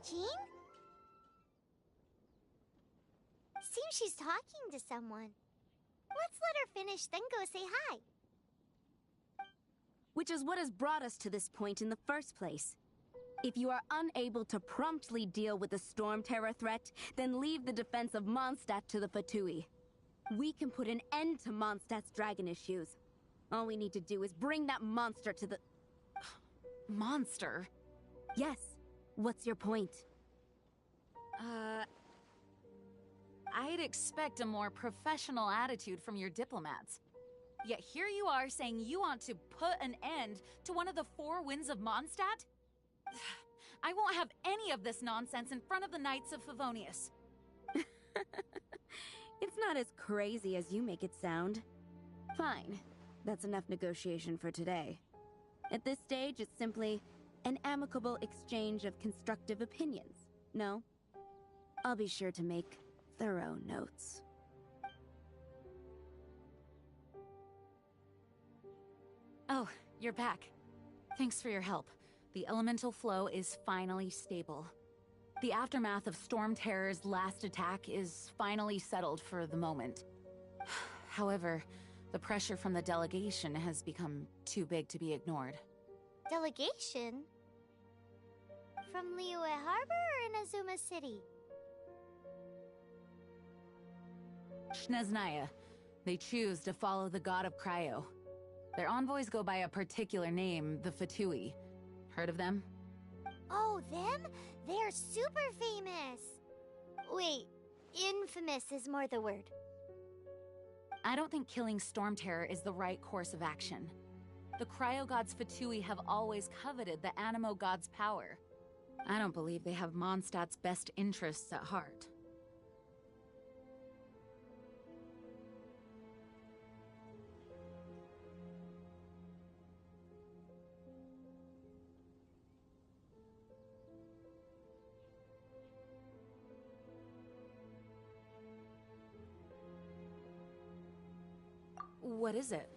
Jean? Seems she's talking to someone. Let's let her finish, then go say hi. Which is what has brought us to this point in the first place. If you are unable to promptly deal with the Storm Terror threat, then leave the defense of Mondstadt to the Fatui. We can put an end to Mondstadt's dragon issues. All we need to do is bring that monster to the... Monster? Yes. What's your point? I'd expect a more professional attitude from your diplomats. Yet here you are saying you want to put an end to one of the four winds of Mondstadt? I won't have any of this nonsense in front of the Knights of Favonius. It's not as crazy as you make it sound. Fine. That's enough negotiation for today. At this stage, it's simply an amicable exchange of constructive opinions. No? I'll be sure to make thorough notes. Oh, you're back. Thanks for your help. The elemental flow is finally stable. The aftermath of Storm Terror's last attack is finally settled for the moment. However, the pressure from the delegation has become too big to be ignored. Delegation? From Liyue Harbor or Inazuma City? Snezhnaya. They choose to follow the god of Cryo. Their envoys go by a particular name, the Fatui. Heard of them? Oh, them? They're super famous! Wait, infamous is more the word. I don't think killing Storm Terror is the right course of action. The Cryo God's Fatui have always coveted the Animo God's power. I don't believe they have Mondstadt's best interests at heart. What is it?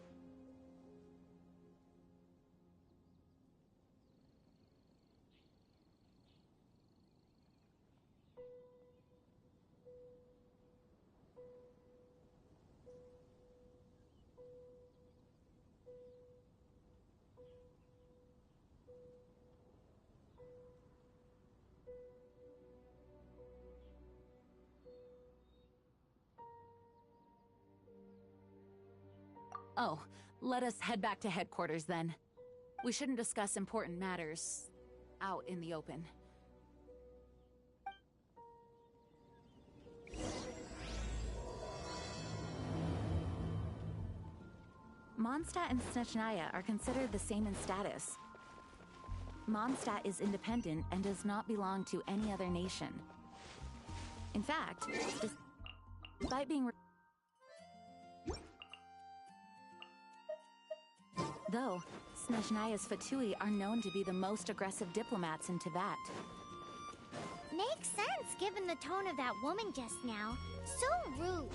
Oh, let us head back to headquarters then. We shouldn't discuss important matters out in the open. Mondstadt and Snezhnaya are considered the same in status. Mondstadt is independent and does not belong to any other nation. In fact, despite being though, Snezhnaya's Fatui are known to be the most aggressive diplomats in Teyvat. Makes sense, given the tone of that woman just now. So rude.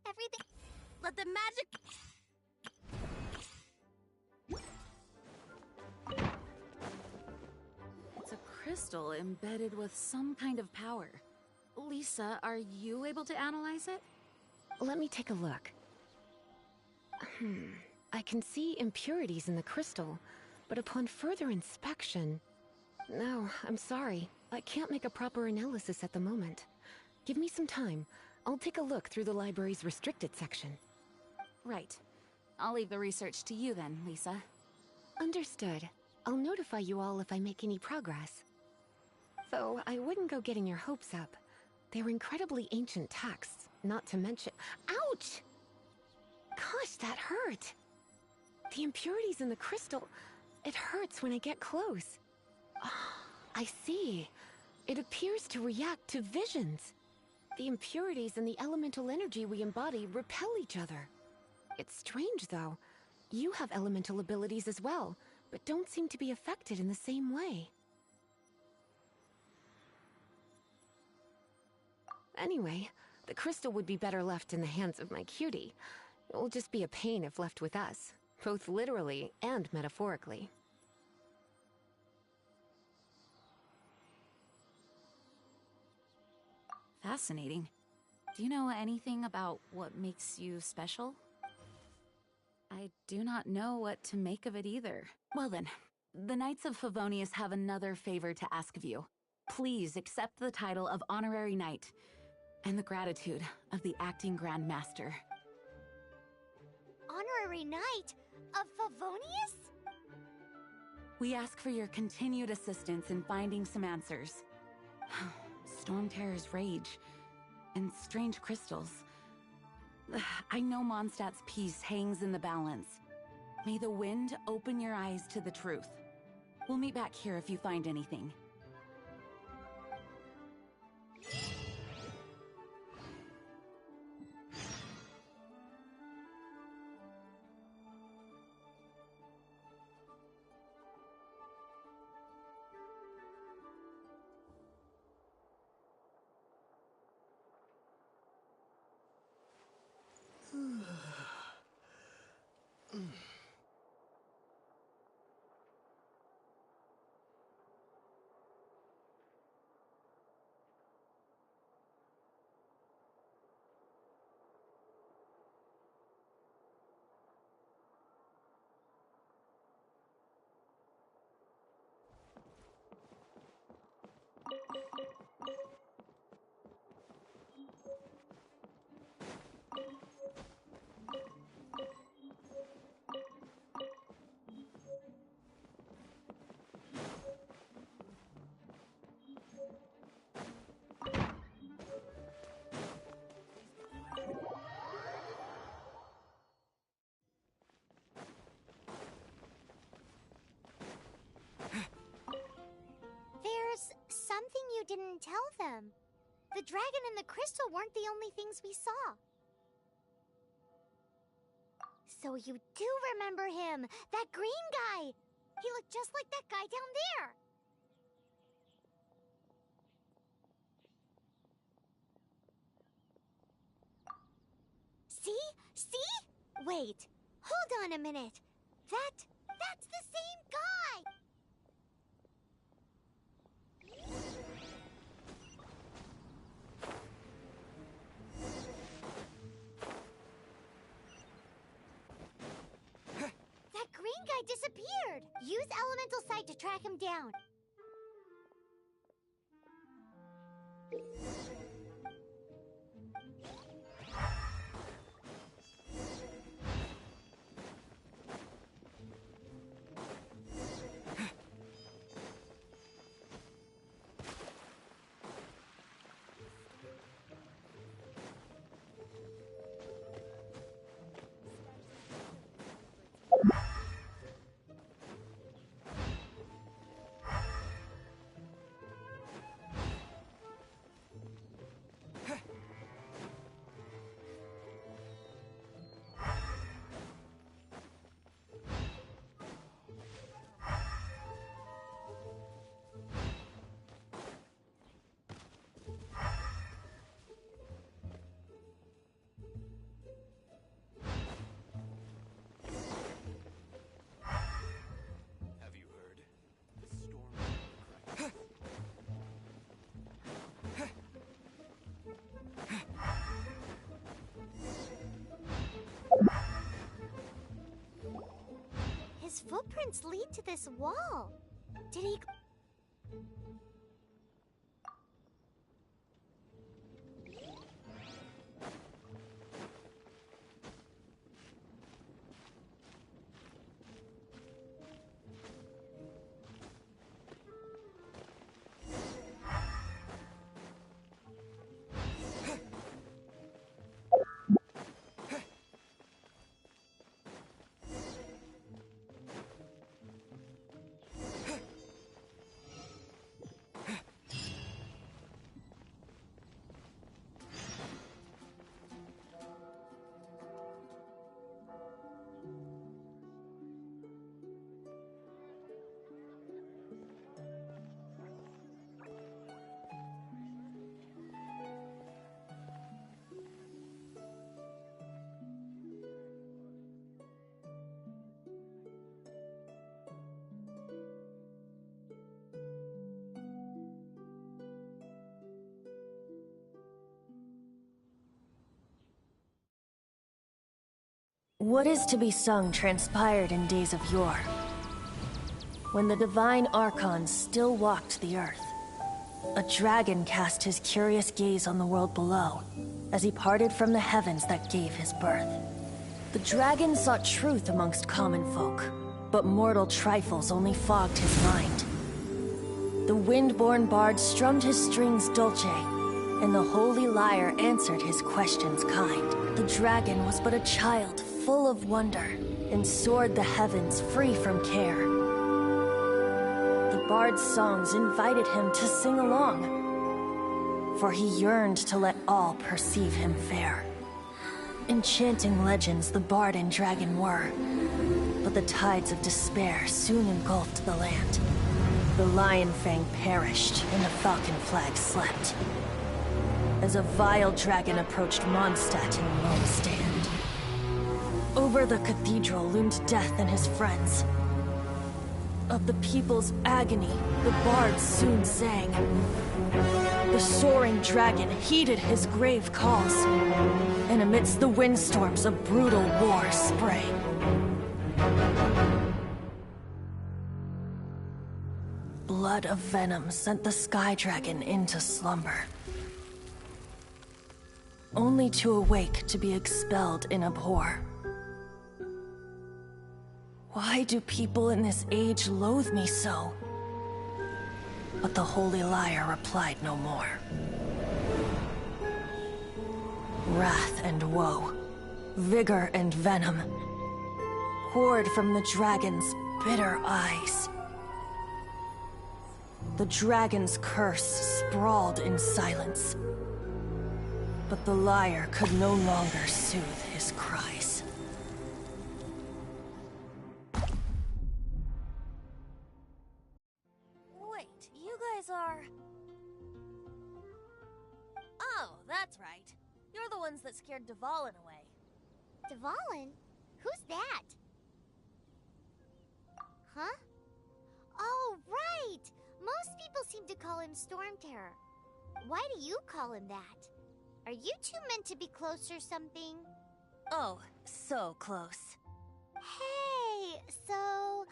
Everything... Let the magic... It's a crystal embedded with some kind of power. Lisa, are you able to analyze it? Let me take a look. I can see impurities in the crystal, but upon further inspection... No, I'm sorry. I can't make a proper analysis at the moment. Give me some time. I'll take a look through the library's restricted section. Right. I'll leave the research to you then, Lisa. Understood. I'll notify you all if I make any progress. Though, I wouldn't go getting your hopes up. They're incredibly ancient texts, not to mention— Ouch! Gosh, that hurt! The impurities in the crystal— it hurts when I get close. Ah, I see. It appears to react to visions. The impurities and the elemental energy we embody repel each other. It's strange, though. You have elemental abilities as well, but don't seem to be affected in the same way. Anyway, the crystal would be better left in the hands of my cutie. It will just be a pain if left with us, both literally and metaphorically. Fascinating. Do you know anything about what makes you special? I do not know what to make of it either. Well then, the Knights of Favonius have another favor to ask of you. Please accept the title of Honorary Knight, and the gratitude of the Acting Grand Master. Honorary Knight of Favonius? We ask for your continued assistance in finding some answers. Storm Terror's rage, and strange crystals. I know Mondstadt's peace hangs in the balance. May the wind open your eyes to the truth. We'll meet back here if you find anything. There's something you didn't tell them. The dragon and the crystal weren't the only things we saw. So you do remember him, that green guy! He looked just like that guy down there! See? See? Wait, hold on a minute. That's the same guy! That green guy disappeared! Use elemental sight to track him down. His footprints lead to this wall. Did he... What is to be sung transpired in days of yore, when the divine archons still walked the earth. A dragon cast his curious gaze on the world below, as he parted from the heavens that gave his birth. The dragon sought truth amongst common folk, but mortal trifles only fogged his mind. The wind-born bard strummed his strings dulce, and the holy lyre answered his questions kind. The dragon was but a child full of wonder, and soared the heavens free from care. The bard's songs invited him to sing along, for he yearned to let all perceive him fair. Enchanting legends the bard and dragon were, but the tides of despair soon engulfed the land. The Lion Fang perished, and the Falcon Flag slept, as a vile dragon approached Mondstadt in lone stand. Over the cathedral loomed Death and his friends. Of the people's agony, the bards soon sang. The soaring dragon heeded his grave calls, and amidst the windstorms a brutal war sprang. Blood of venom sent the sky dragon into slumber, only to awake to be expelled in abhor. Why do people in this age loathe me so? But the holy lyre replied no more. Wrath and woe, vigor and venom, poured from the dragon's bitter eyes. The dragon's curse sprawled in silence, but the lyre could no longer soothe his cries. Wait, you guys are... Oh, that's right. You're the ones that scared Dvalin away. Dvalin? Who's that? Huh? Oh, right! Most people seem to call him Storm Terror. Why do you call him that? Are you two meant to be close or something? Oh, so close. Hey, so...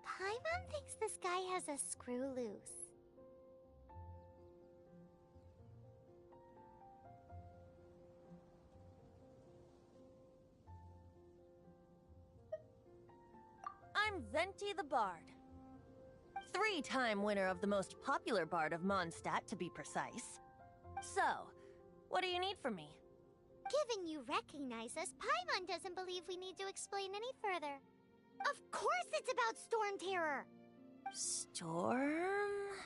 Paimon thinks this guy has a screw loose. I'm Venti the Bard. 3-time winner of the most popular bard of Mondstadt, to be precise. So, what do you need from me? Given you recognize us, Paimon doesn't believe we need to explain any further. Of course it's about Storm Terror! Storm?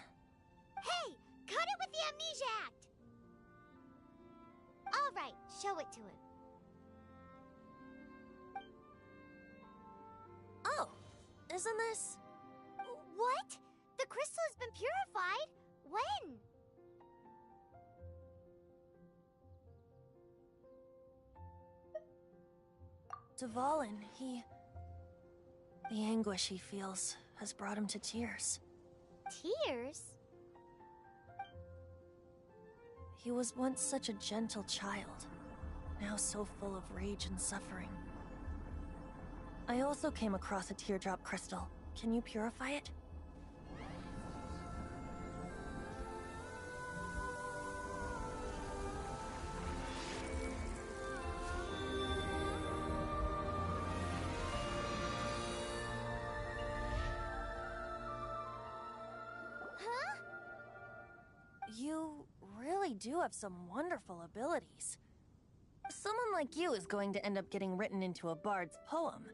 Hey! Cut it with the Amnesia Act! Alright, show it to him. Oh, isn't this... What? The crystal has been purified? When? Dvalin, the anguish he feels has brought him to tears. Tears? He was once such a gentle child, now so full of rage and suffering. I also came across a teardrop crystal. Can you purify it? You really do have some wonderful abilities. Someone like you is going to end up getting written into a bard's poem.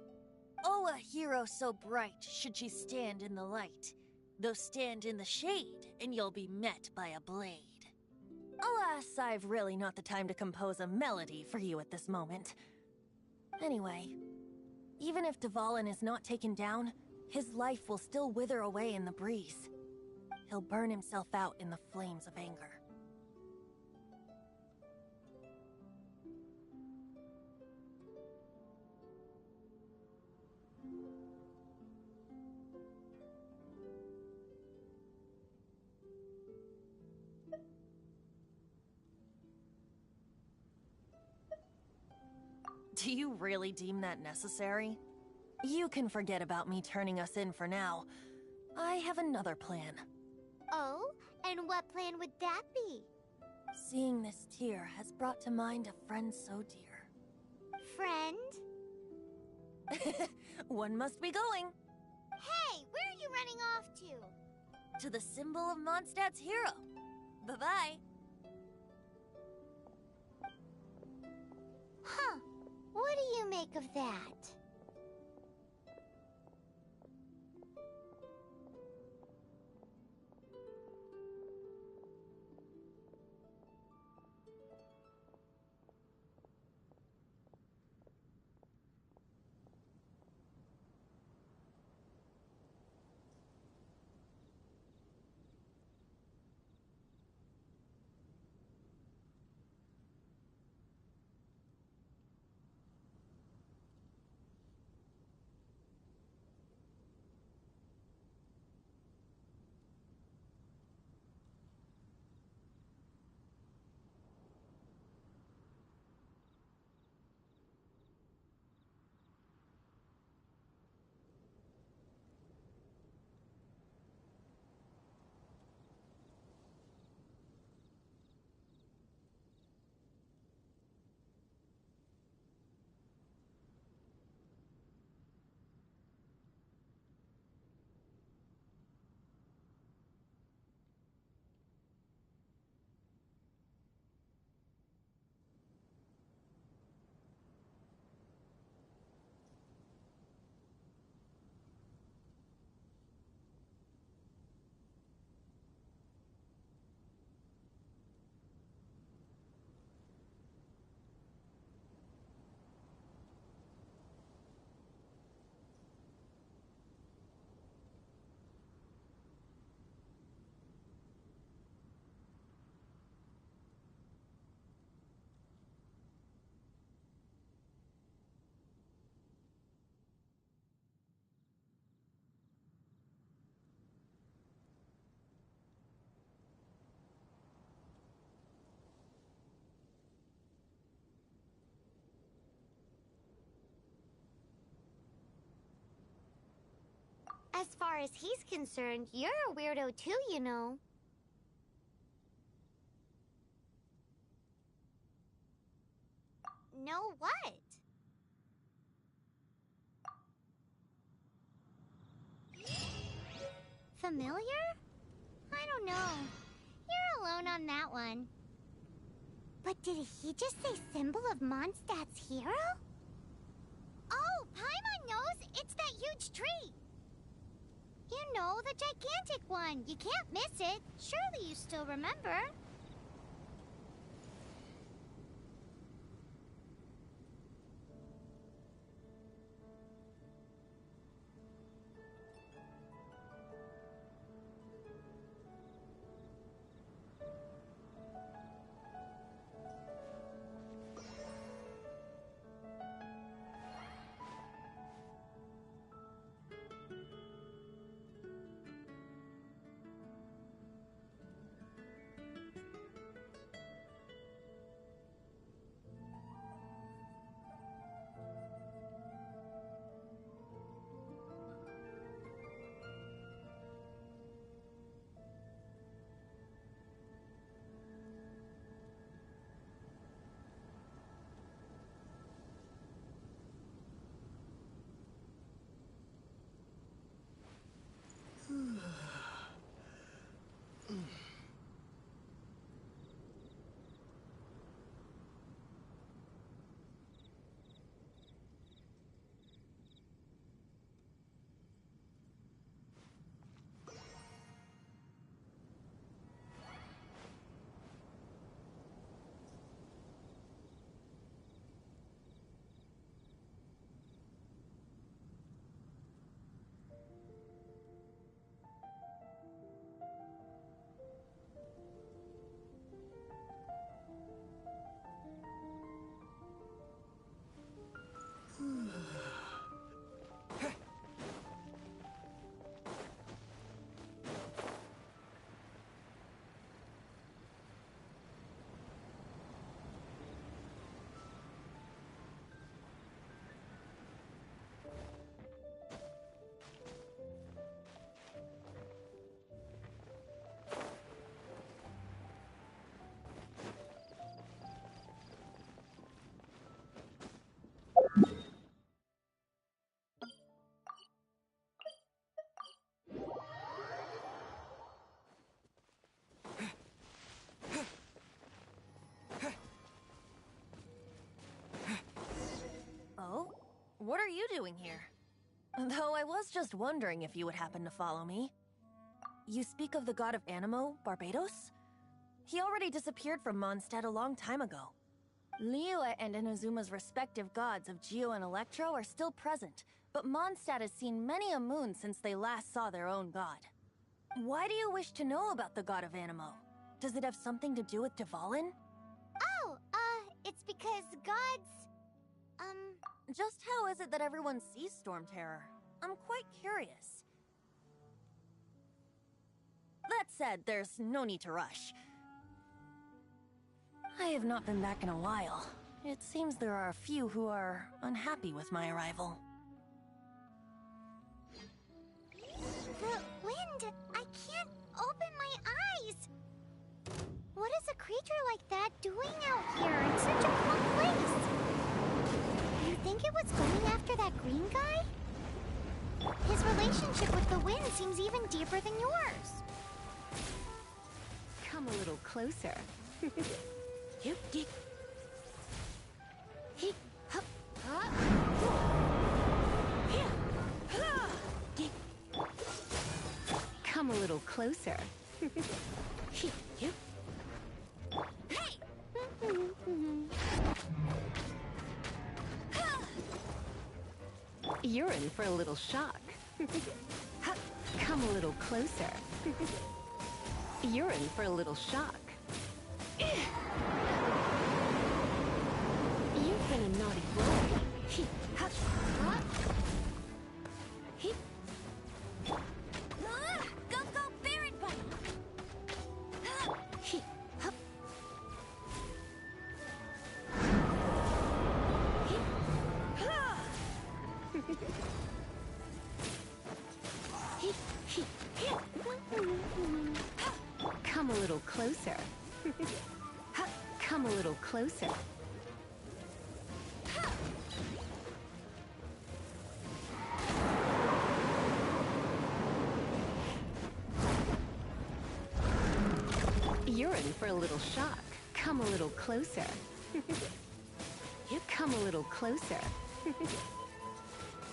Oh, a hero so bright should she stand in the light. Though stand in the shade, and you'll be met by a blade. Alas, I've really not the time to compose a melody for you at this moment. Anyway, even if Dvalin is not taken down, his life will still wither away in the breeze. He'll burn himself out in the flames of anger. Do you really deem that necessary? You can forget about me turning us in for now. I have another plan. Oh? And what plan would that be? Seeing this tear has brought to mind a friend so dear. Friend? One must be going. Hey, where are you running off to? To the symbol of Mondstadt's hero. Bye-bye. Huh. What do you make of that? As far as he's concerned, you're a weirdo too, you know. Know what? Familiar? I don't know. You're alone on that one. But did he just say symbol of Mondstadt's hero? Oh, Paimon knows! It's that huge tree! You know, the gigantic one. You can't miss it. Surely you still remember. What are you doing here? Though I was just wondering if you would happen to follow me. You speak of the god of Animo, Barbados? He already disappeared from Mondstadt a long time ago. Liyue and Inazuma's respective gods of Geo and Electro are still present, but Mondstadt has seen many a moon since they last saw their own god. Why do you wish to know about the god of Animo? Does it have something to do with Dvalin? Oh, it's because gods... Just how is it that everyone sees Storm Terror? I'm quite curious. That said, there's no need to rush. I have not been back in a while. It seems there are a few who are unhappy with my arrival. The wind! I can't open my eyes! What is a creature like that doing out here in such a cold place? You think it was going after that green guy? His relationship with the wind seems even deeper than yours. Come a little closer. Come a little closer. You're in for a little shock. Come a little closer. You're in for a little shock. You've been a naughty boy. Go, Baron Bite! Come a little closer. Come a little closer. You're in for a little shock. Come a little closer. You come a little closer.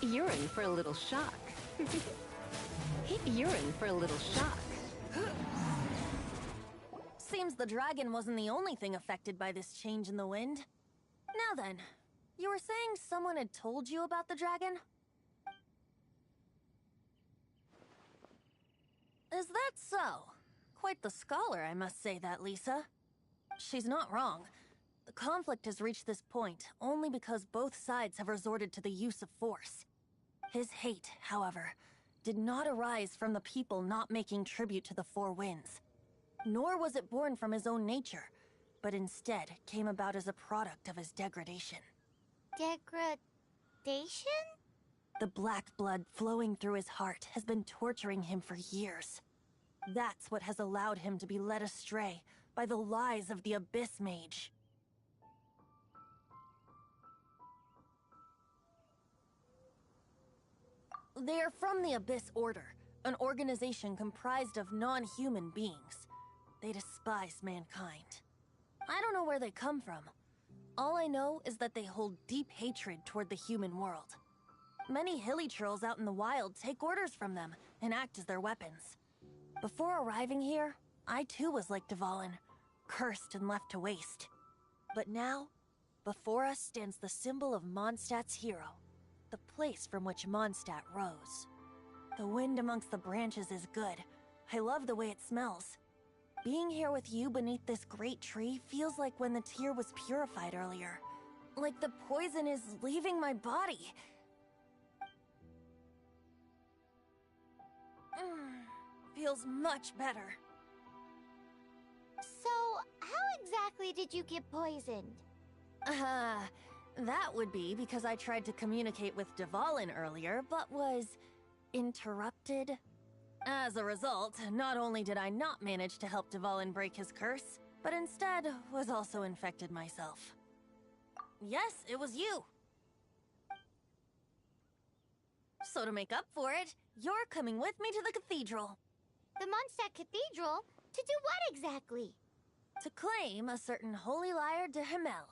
You're in for a little shock. You're in for a little shock. Seems the dragon wasn't the only thing affected by this change in the wind. Now then, you were saying someone had told you about the dragon? Is that so? Quite the scholar, I must say that, Lisa. She's not wrong. The conflict has reached this point only because both sides have resorted to the use of force. His hate, however, did not arise from the people not making tribute to the Four Winds. Nor was it born from his own nature, but instead came about as a product of his degradation. Degradation? The black blood flowing through his heart has been torturing him for years. That's what has allowed him to be led astray by the lies of the Abyss Mage. They are from the Abyss Order, an organization comprised of non-human beings. They despise mankind. I don't know where they come from. All I know is that they hold deep hatred toward the human world. Many hilly trolls out in the wild take orders from them and act as their weapons. Before arriving here, I too was like Dvalin, cursed and left to waste. But now, before us stands the symbol of Mondstadt's hero, the place from which Mondstadt rose. The wind amongst the branches is good. I love the way it smells. Being here with you beneath this great tree feels like when the tear was purified earlier. Like the poison is leaving my body. Feels much better. So, how exactly did you get poisoned? That would be because I tried to communicate with Dvalin earlier, but was interrupted. As a result, not only did I not manage to help Dvalin break his curse, but instead was also infected myself. Yes, it was you. So to make up for it, you're coming with me to the cathedral. The Mondstadt Cathedral? To do what exactly? To claim a certain holy lyre de Himmel.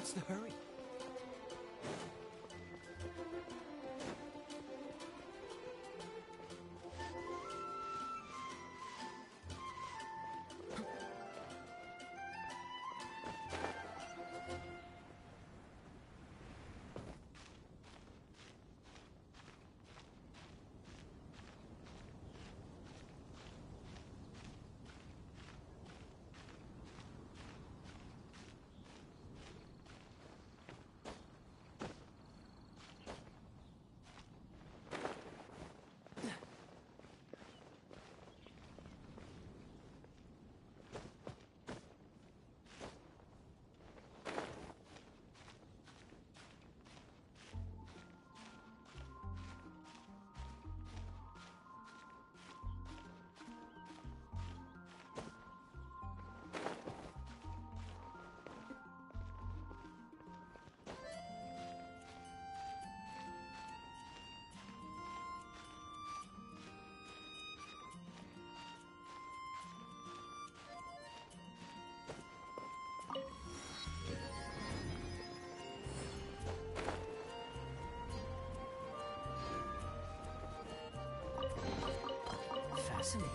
What's the hurry? Fascinating.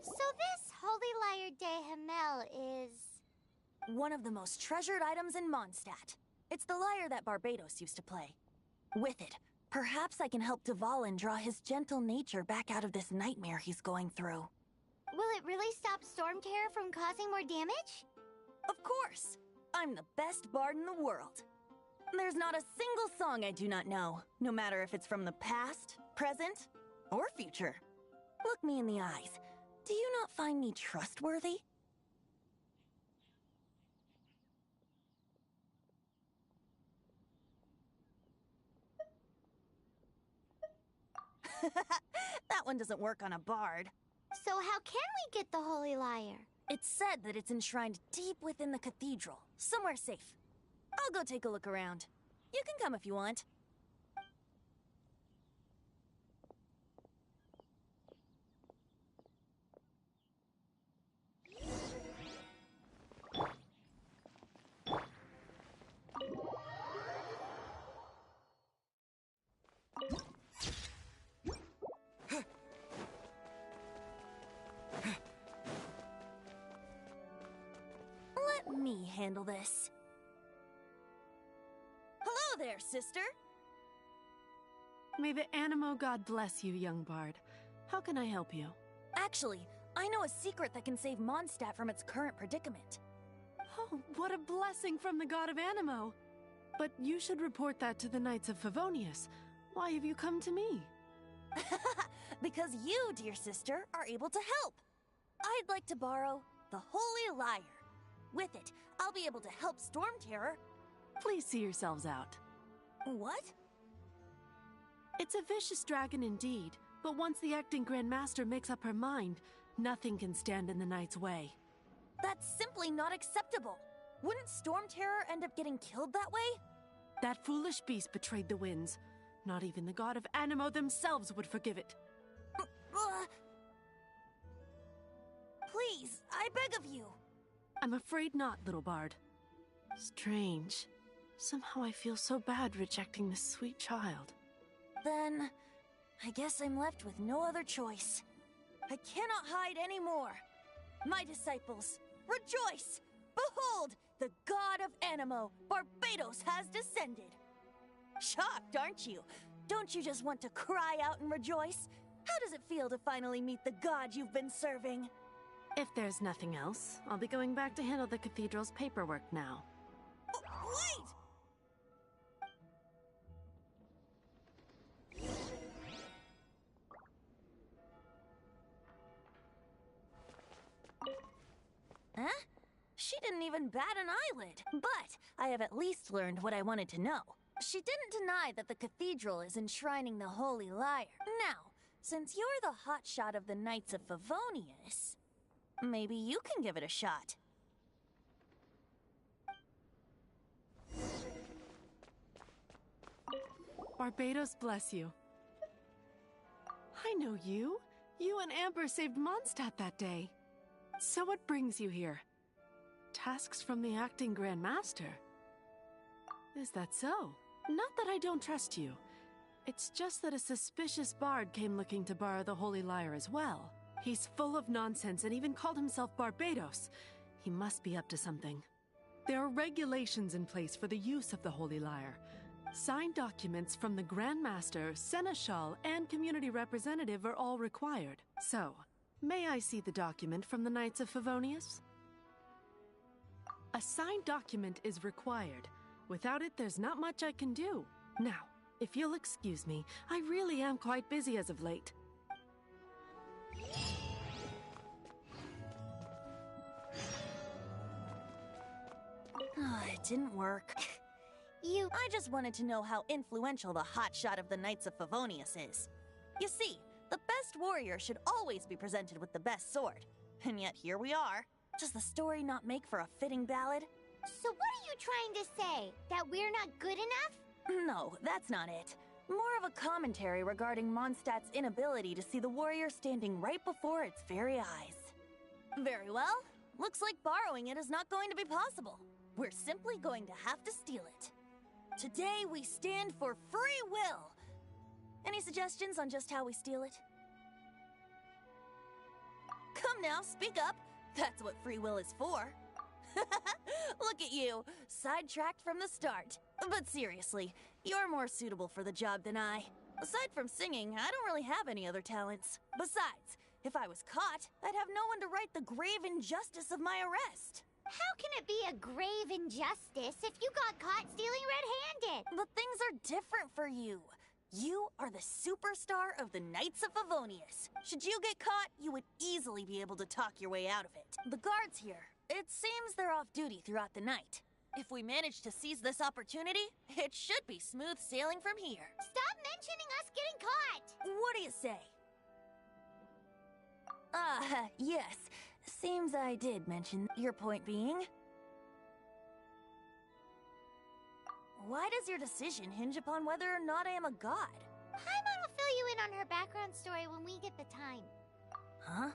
So this Holy Lyre de Himmel is... One of the most treasured items in Mondstadt. It's the lyre that Barbados used to play. With it, perhaps I can help Dvalin draw his gentle nature back out of this nightmare he's going through. Will it really stop Storm Terror from causing more damage? Of course! I'm the best bard in the world. There's not a single song I do not know, no matter if it's from the past, present, or future. Look me in the eyes. Do you not find me trustworthy? That one doesn't work on a bard. So how can we get the Holy Lyre? It's said that it's enshrined deep within the cathedral, somewhere safe. I'll go take a look around. You can come if you want. Let me handle this. Hello there, sister! May the Animo God bless you, young bard. How can I help you? Actually, I know a secret that can save Mondstadt from its current predicament. Oh, what a blessing from the god of Animo! But you should report that to the Knights of Favonius. Why have you come to me? Because you, dear sister, are able to help. I'd like to borrow the Holy Lyre. With it, I'll be able to help Storm Terror. Please see yourselves out. What? It's a vicious dragon indeed, but once the acting Grand Master makes up her mind, nothing can stand in the Knight's way. That's simply not acceptable. Wouldn't Storm Terror end up getting killed that way? That foolish beast betrayed the winds. Not even the god of Animo themselves would forgive it. Please, I beg of you. I'm afraid not, little bard. Strange. Somehow I feel so bad rejecting this sweet child. Then, I guess I'm left with no other choice. I cannot hide anymore. My disciples, rejoice! Behold, the god of Animo, Barbados, has descended. Shocked, aren't you? Don't you just want to cry out and rejoice? How does it feel to finally meet the god you've been serving? If there's nothing else, I'll be going back to handle the cathedral's paperwork now. Wait! Huh? She didn't even bat an eyelid. But I have at least learned what I wanted to know. She didn't deny that the cathedral is enshrining the Holy Lyre. Now, since you're the hotshot of the Knights of Favonius, maybe you can give it a shot. Barbados bless you. I know you. You and Amber saved Mondstadt that day. So what brings you here? Tasks from the acting Grand Master? Is that so? Not that I don't trust you. It's just that a suspicious bard came looking to borrow the Holy Lyre as well. He's full of nonsense and even called himself Barbados. He must be up to something. There are regulations in place for the use of the Holy Lyre. Signed documents from the Grand Master, Seneschal, and Community Representative are all required. So, may I see the document from the Knights of Favonius? A signed document is required. Without it, there's not much I can do. Now, if you'll excuse me, I really am quite busy as of late. It didn't work. I just wanted to know how influential the hotshot of the Knights of Favonius is. You see, the best warrior should always be presented with the best sword. And yet here we are. Does the story not make for a fitting ballad? So what are you trying to say? That we're not good enough? No, that's not it. More of a commentary regarding Mondstadt's inability to see the warrior standing right before its very eyes. Very well. Looks like borrowing it is not going to be possible. We're simply going to have to steal it. Today we stand for free will. Any suggestions on just how we steal it? Come now, speak up. That's what free will is for. Look at you, sidetracked from the start. But seriously, you're more suitable for the job than I. Aside from singing, I don't really have any other talents. Besides, if I was caught, I'd have no one to right the grave injustice of my arrest. How can it be a grave injustice if you got caught stealing red-handed? But things are different for you. You are the superstar of the Knights of Favonius. Should you get caught, you would easily be able to talk your way out of it. The guards here, it seems they're off duty throughout the night. If we manage to seize this opportunity, it should be smooth sailing from here. Stop mentioning us getting caught! What do you say? Yes. Seems I did mention. Your point being? Why does your decision hinge upon whether or not I am a god? Paimon will fill you in on her background story when we get the time. Huh?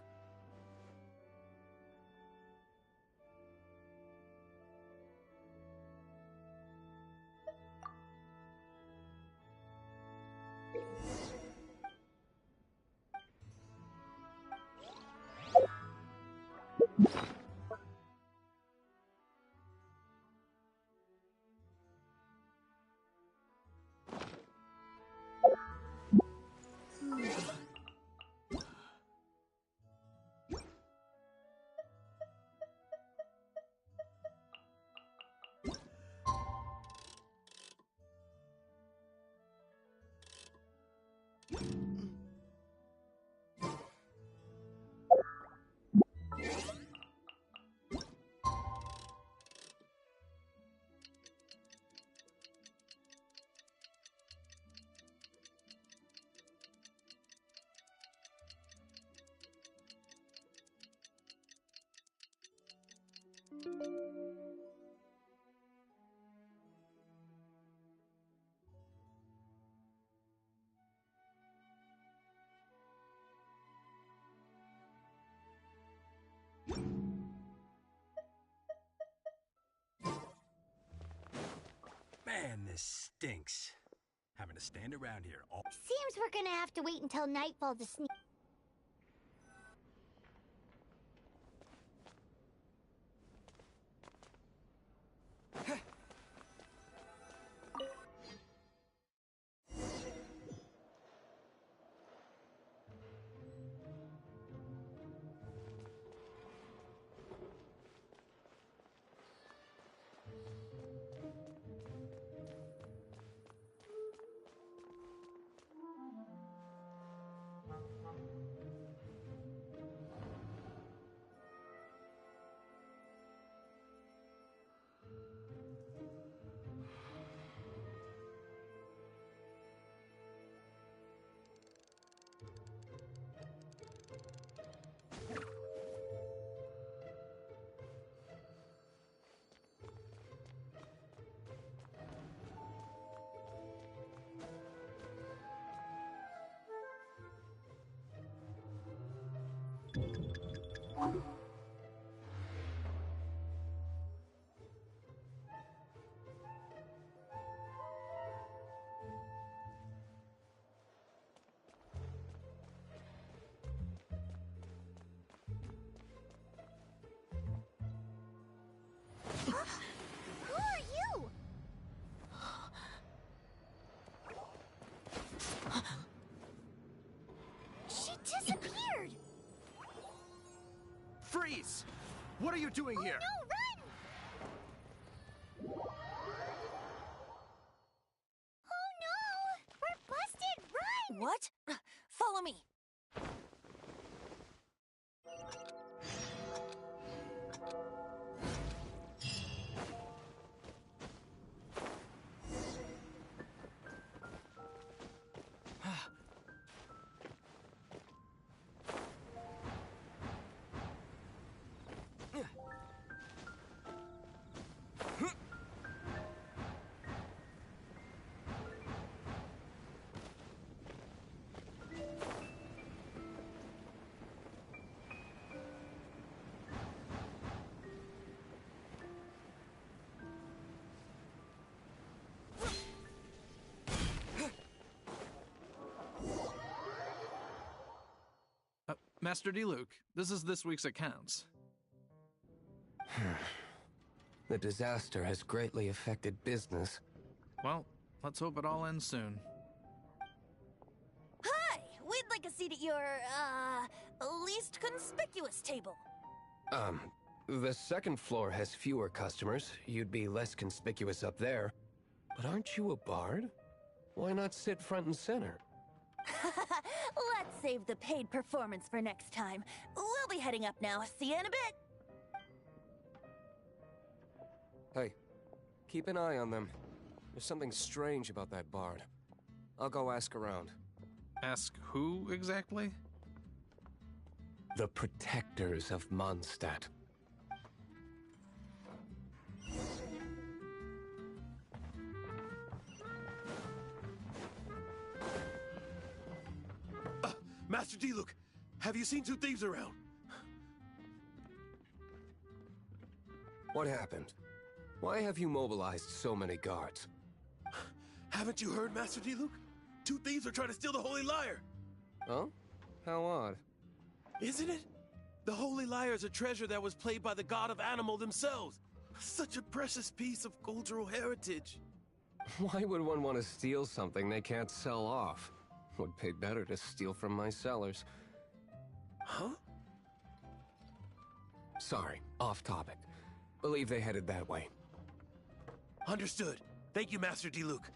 Man, this stinks. Having to stand around here all... Seems we're gonna have to wait until nightfall to sneak. What are you doing here? No, run! Oh no! We're busted! Run! What? Follow me. Master D-Luke, this is this week's accounts. The disaster has greatly affected business. Well, let's hope it all ends soon. Hi! We'd like a seat at your, least conspicuous table. The second floor has fewer customers. You'd be less conspicuous up there. But aren't you a bard? Why not sit front and center? Let's save the paid performance for next time. We'll be heading up now. See you in a bit. Hey, keep an eye on them. There's something strange about that bard. I'll go ask around. Ask who, exactly? The protectors of Mondstadt. Master D-Luke, have you seen two thieves around? What happened? Why have you mobilized so many guards? Haven't you heard, Master D-Luke? Two thieves are trying to steal the Holy Lyre. Oh? How odd. Isn't it? The Holy Lyre is a treasure that was played by the god of animal themselves. Such a precious piece of cultural heritage. Why would one want to steal something they can't sell off? Would pay better to steal from my sellers. Huh? Sorry, off topic. Believe they headed that way. Understood. Thank you, Master D-Luke.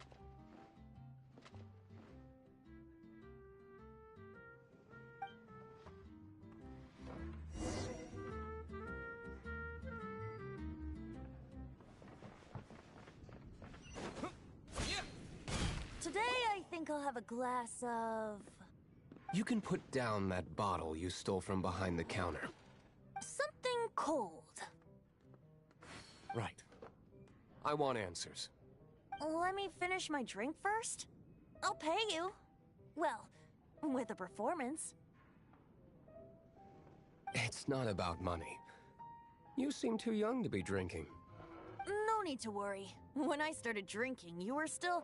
Today, I think I'll have a glass of... You can put down that bottle you stole from behind the counter. something cold. Right. I want answers. Let me finish my drink first. I'll pay you. Well, with a performance. It's not about money. You seem too young to be drinking. No need to worry. When I started drinking, you were still...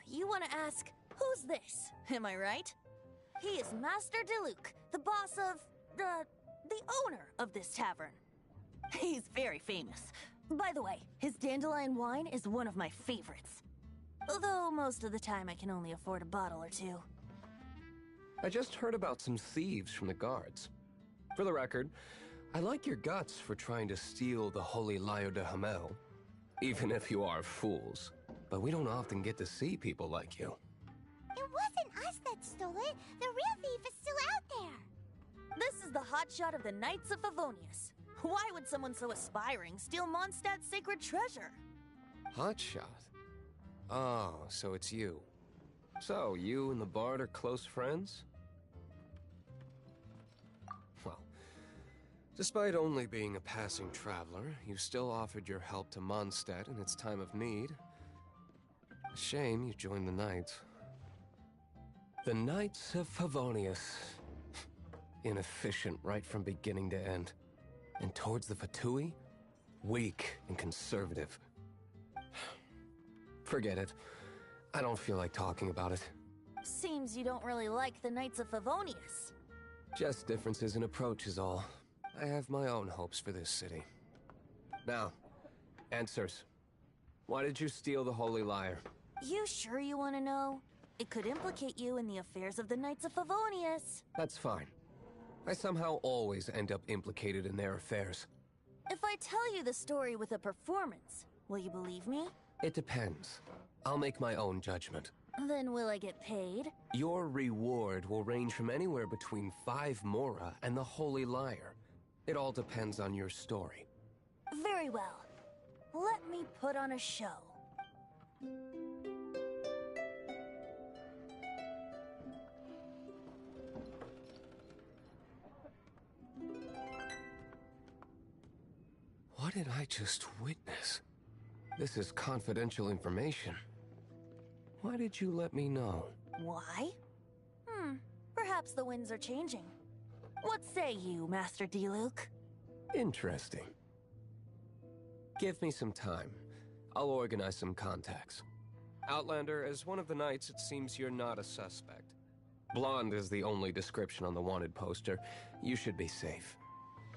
You want to ask, who's this? Am I right? He is Master D-Luke, the boss of... the owner of this tavern. He's very famous. By the way, his dandelion wine is one of my favorites. Although most of the time I can only afford a bottle or two. I just heard about some thieves from the guards. For the record, I like your guts for trying to steal the Holy Lyre de Hamel. Even if you are fools. But we don't often get to see people like you. It wasn't us that stole it. The real thief is still out there. This is the hotshot of the Knights of Favonius. Why would someone so aspiring steal Mondstadt's sacred treasure? Hotshot? Oh, so it's you. So, you and the Bard are close friends? Well, despite only being a passing traveler, you still offered your help to Mondstadt in its time of need. Shame you joined the Knights. The Knights of Favonius. Inefficient right from beginning to end. And towards the Fatui, weak and conservative. Forget it. I don't feel like talking about it. Seems you don't really like the Knights of Favonius. Just differences in approach is all. I have my own hopes for this city. Now, answers. Why did you steal the Holy Lyre? You sure you want to know? It could implicate you in the affairs of the Knights of Favonius. That's fine. I somehow always end up implicated in their affairs. If I tell you the story with a performance, will you believe me? It depends. I'll make my own judgment. Then will I get paid? Your reward will range from anywhere between 5 Mora and the Holy Lyre. It all depends on your story. Very well. Let me put on a show. What did I just witness? This is confidential information. Why did you let me know? Why? Perhaps the winds are changing. What say you, Master Diluc? Interesting. Give me some time. I'll organize some contacts. Outlander, as one of the knights, it seems you're not a suspect. Blonde is the only description on the wanted poster. You should be safe.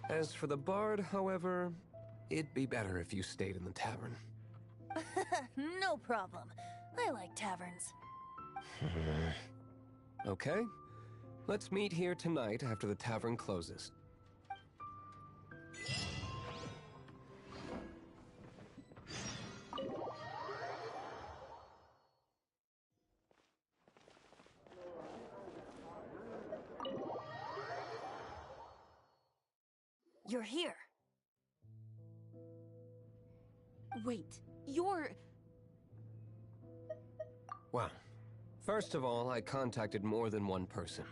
As for the bard, however, it'd be better if you stayed in the tavern. No problem. I like taverns. Okay. Let's meet here tonight after the tavern closes. You're here. Wait, you're... Well, first of all, I contacted more than one person.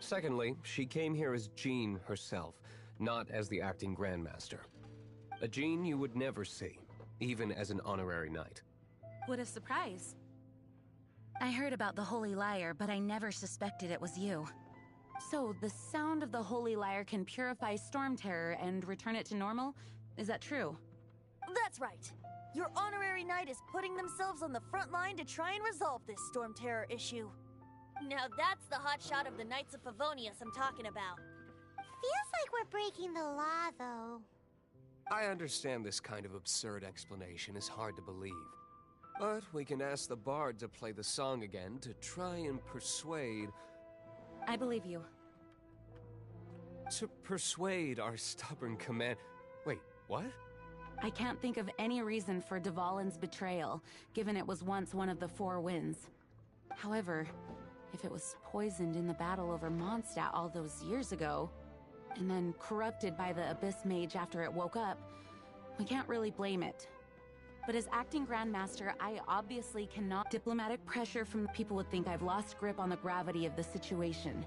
Secondly, she came here as Jean herself, not as the acting Grandmaster. A Jean you would never see, even as an honorary knight. What a surprise. I heard about the Holy Lyre, but I never suspected it was you. So, the sound of the Holy Lyre can purify Storm Terror and return it to normal? Is that true? That's right. Your honorary knight is putting themselves on the front line to try and resolve this Storm Terror issue. Now that's the hotshot of the Knights of Favonius I'm talking about. Feels like we're breaking the law, though. I understand this kind of absurd explanation is hard to believe. But we can ask the bard to play the song again to try and persuade... I believe you. To persuade our stubborn command... Wait, what? I can't think of any reason for Dvalin's betrayal, given it was once one of the Four Winds. However, if it was poisoned in the battle over Mondstadt all those years ago, and then corrupted by the Abyss Mage after it woke up, we can't really blame it. But as acting Grandmaster, I obviously cannot... Diplomatic pressure from the people would think I've lost grip on the gravity of the situation.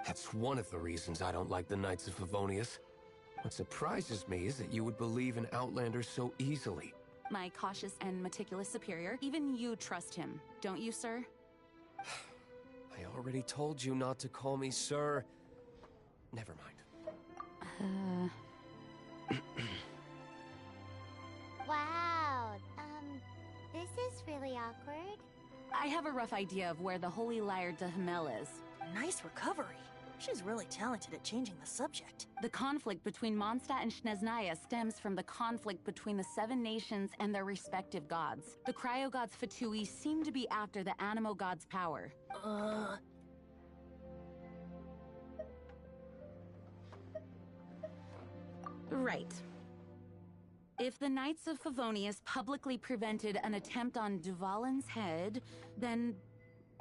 That's one of the reasons I don't like the Knights of Favonius. What surprises me is that you would believe in Outlander so easily. My cautious and meticulous superior, even you trust him, don't you, sir? I already told you not to call me sir. Never mind. Wow, this is really awkward. I have a rough idea of where the Holy Lyre de Hamel is. Nice recovery. She's really talented at changing the subject. The conflict between Mondstadt and Snezhnaya stems from the conflict between the Seven Nations and their respective gods. The cryo-gods Fatui seem to be after the Animo god's power. Right. If the Knights of Favonius publicly prevented an attempt on Dvalin's head, then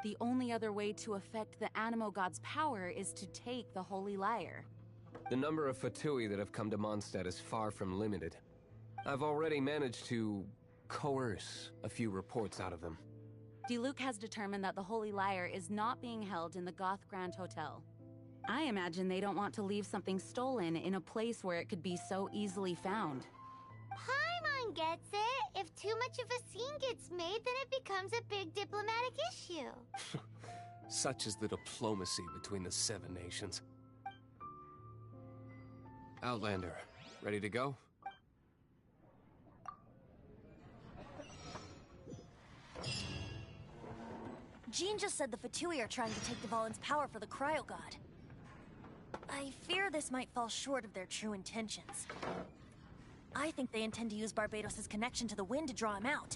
the only other way to affect the Animo god's power is to take the Holy Lyre. The number of Fatui that have come to Mondstadt is far from limited. I've already managed to coerce a few reports out of them. Diluc has determined that the Holy Lyre is not being held in the Goth Grand Hotel. I imagine they don't want to leave something stolen in a place where it could be so easily found. Paimon gets it. If too much of a scene gets made, then it becomes a big diplomatic issue. Such is the diplomacy between the Seven Nations. Outlander, ready to go? Jean just said the Fatui are trying to take Dvalin's power for the Cryo God. I fear this might fall short of their true intentions. I think they intend to use Barbados' connection to the wind to draw him out.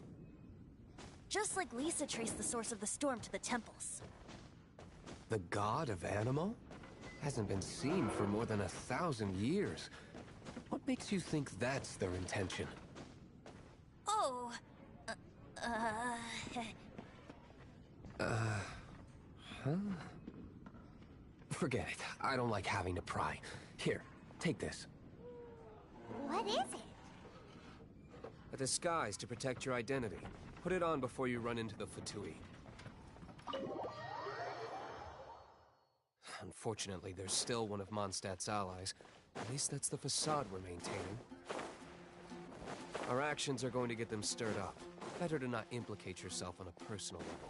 Just like Lisa traced the source of the storm to the temples. The god of Animal? Hasn't been seen for more than 1,000 years. What makes you think that's their intention? Oh... Huh? Forget it. I don't like having to pry. Here, take this. What is it? A disguise to protect your identity. Put it on before you run into the Fatui. Unfortunately, there's still one of Mondstadt's allies. At least that's the facade we're maintaining. Our actions are going to get them stirred up. Better to not implicate yourself on a personal level.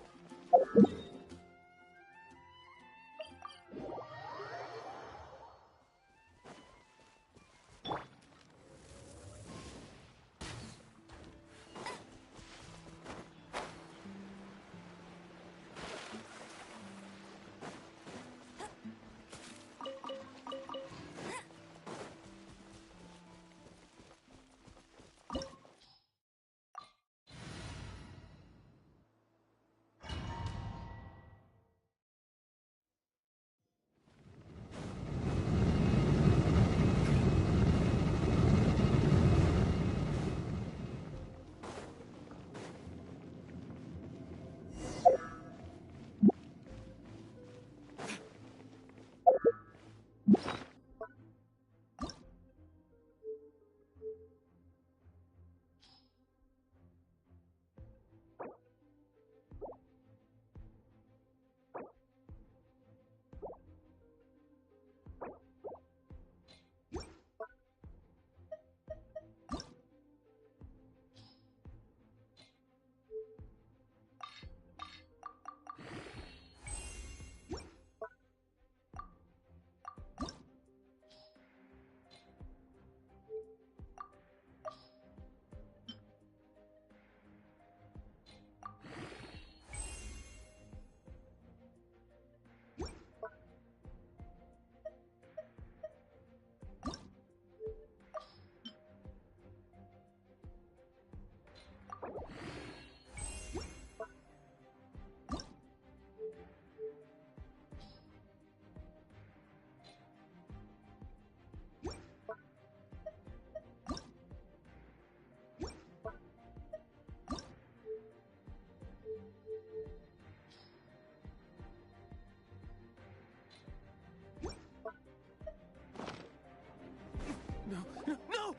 No!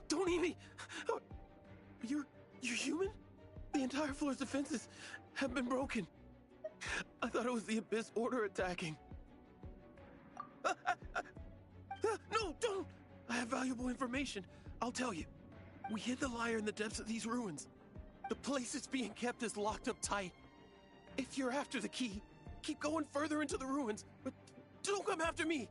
Don't eat me! You're human? The entire floor's defenses have been broken. I thought it was the Abyss Order attacking. No, don't! I have valuable information. I'll tell you. We hid the lyre in the depths of these ruins. The place it's being kept is locked up tight. If you're after the key, keep going further into the ruins, but don't come after me.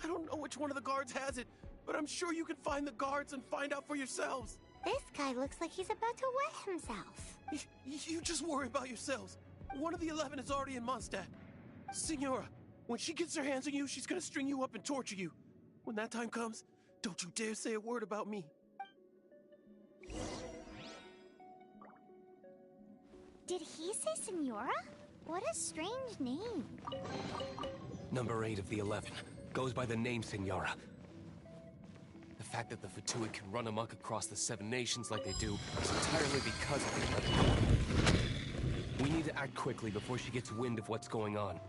I don't know which one of the guards has it, but I'm sure you can find the guards and find out for yourselves. This guy looks like he's about to wet himself. You just worry about yourselves. One of the 11 is already in Mondstadt. Signora, when she gets her hands on you, she's gonna string you up and torture you. When that time comes, don't you dare say a word about me. Did he say Senora? What a strange name. Number 8 of the 11 goes by the name Signora. The fact that the Fatui can run amok across the 7 nations like they do is entirely because of the 11. We need to act quickly before she gets wind of what's going on.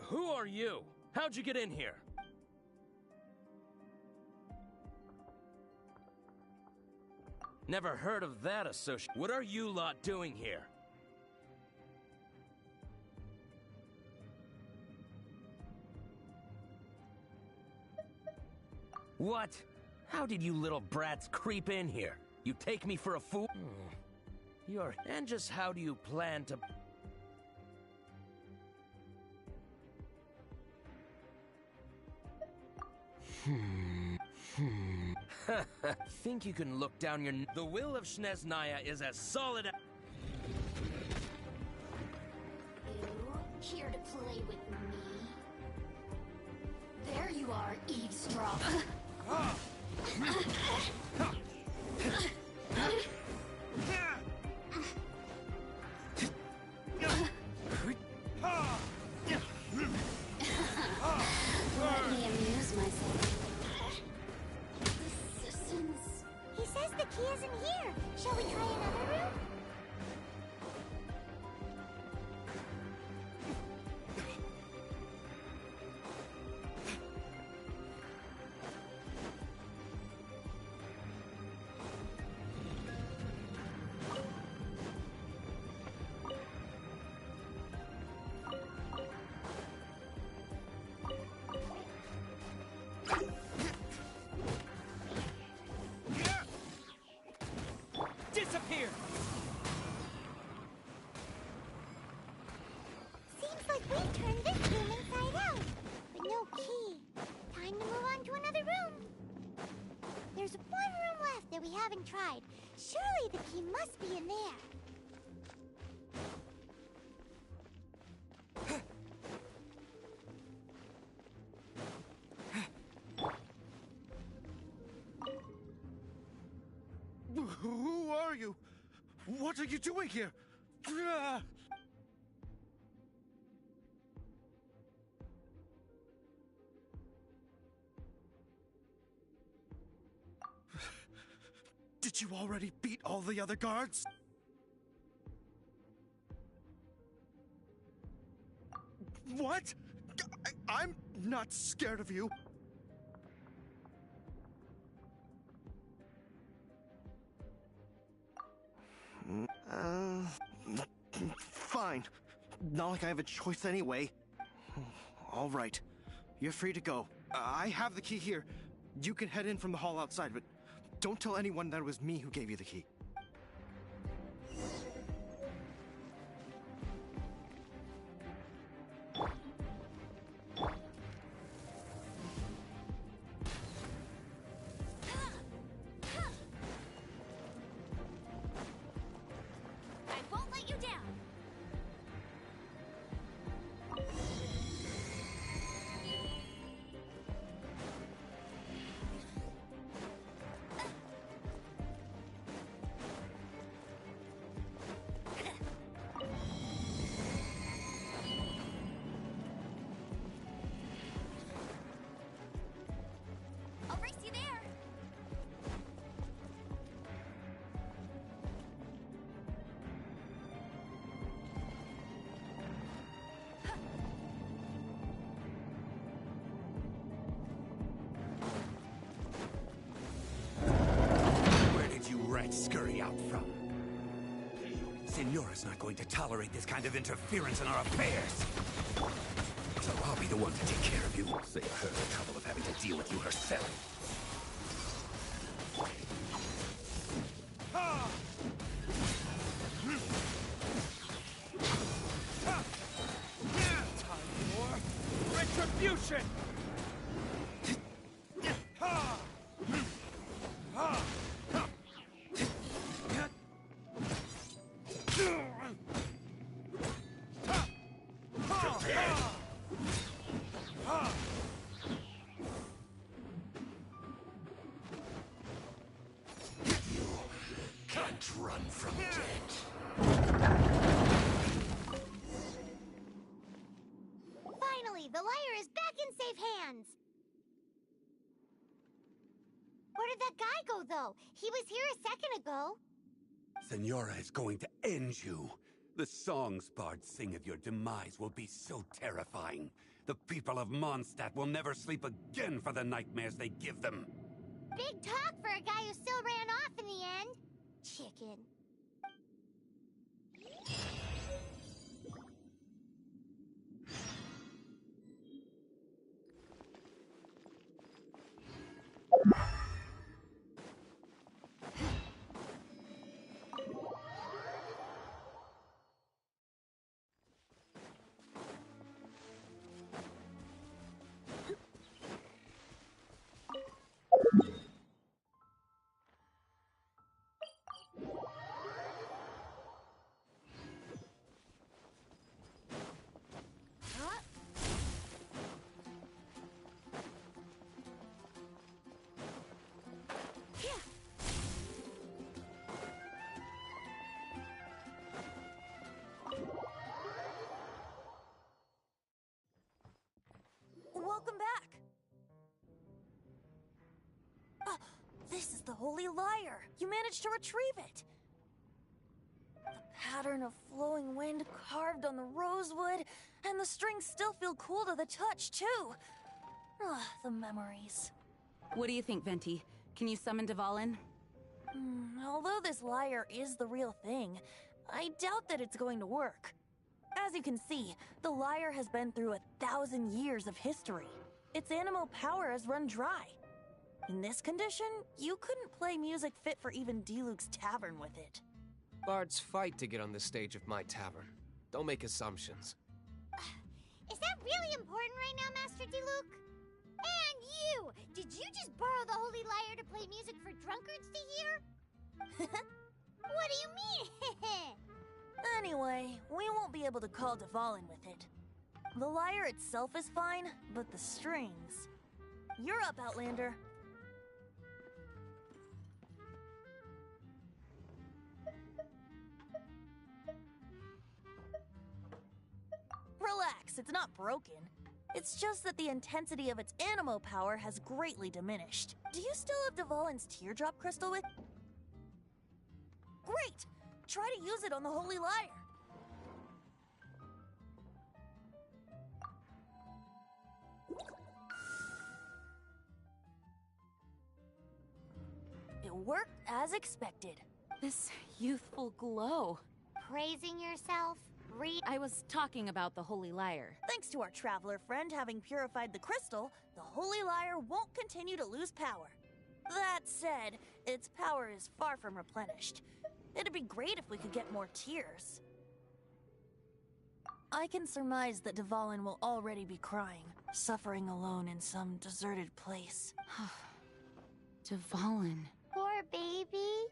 Who are you? How'd you get in here? Never heard of that associate. What are you lot doing here? What? How did you little brats creep in here? You take me for a fool? And just how do you plan to... Think you can look down your... The will of Shneznaya is as solid as... You here to play with me? There you are, eavesdropper. Let me amuse myself. He says the key isn't here. Shall we try another room? Disappear! Seems like we've turned this room inside out. But no key. Time to move on to another room. There's one room left that we haven't tried. Surely the key must be in there. Who are you? What are you doing here? Did you already beat all the other guards? What? I'm not scared of you. Fine. Not like I have a choice anyway. All right. You're free to go. I have the key here. You can head in from the hall outside, but don't tell anyone that it was me who gave you the key. Scurry out from. Signora's not going to tolerate this kind of interference in our affairs. So I'll be the one to take care of you. Save her the trouble of having to deal with you herself. Time for retribution! Run from death. Finally, the liar is back in safe hands. Where did that guy go, though? He was here a second ago. Signora is going to end you. The songs bards sing of your demise will be so terrifying. The people of Mondstadt will never sleep again for the nightmares they give them. Big talk for a guy who still ran off in the end. holy lyre. You managed to retrieve it. The pattern of flowing wind carved on the rosewood, and the strings still feel cool to the touch, too. Ah, the memories. What do you think, Venti? Can you summon Dvalin? Although this lyre is the real thing, I doubt that it's going to work. As you can see, the lyre has been through 1,000 years of history. Its animal power has run dry. In this condition, you couldn't play music fit for even Diluc's tavern with it. Bards fight to get on the stage of my tavern. Don't make assumptions. Is that really important right now, Master Diluc? And you! Did you just borrow the holy lyre to play music for drunkards to hear? What do you mean? Anyway, we won't be able to call Dvalin with it. The lyre itself is fine, but the strings... You're up, Outlander. Relax, it's not broken. It's just that the intensity of its animo power has greatly diminished. Do you still have Dvalin's teardrop crystal with... Great! Try to use it on the holy lyre. It worked as expected. This youthful glow. Praising yourself? I was talking about the holy lyre. Thanks to our traveler friend having purified the crystal, the holy lyre won't continue to lose power. That said, its power is far from replenished. It'd be great if we could get more tears. I can surmise that Dvalin will already be crying, suffering alone in some deserted place. Dvalin. Poor baby.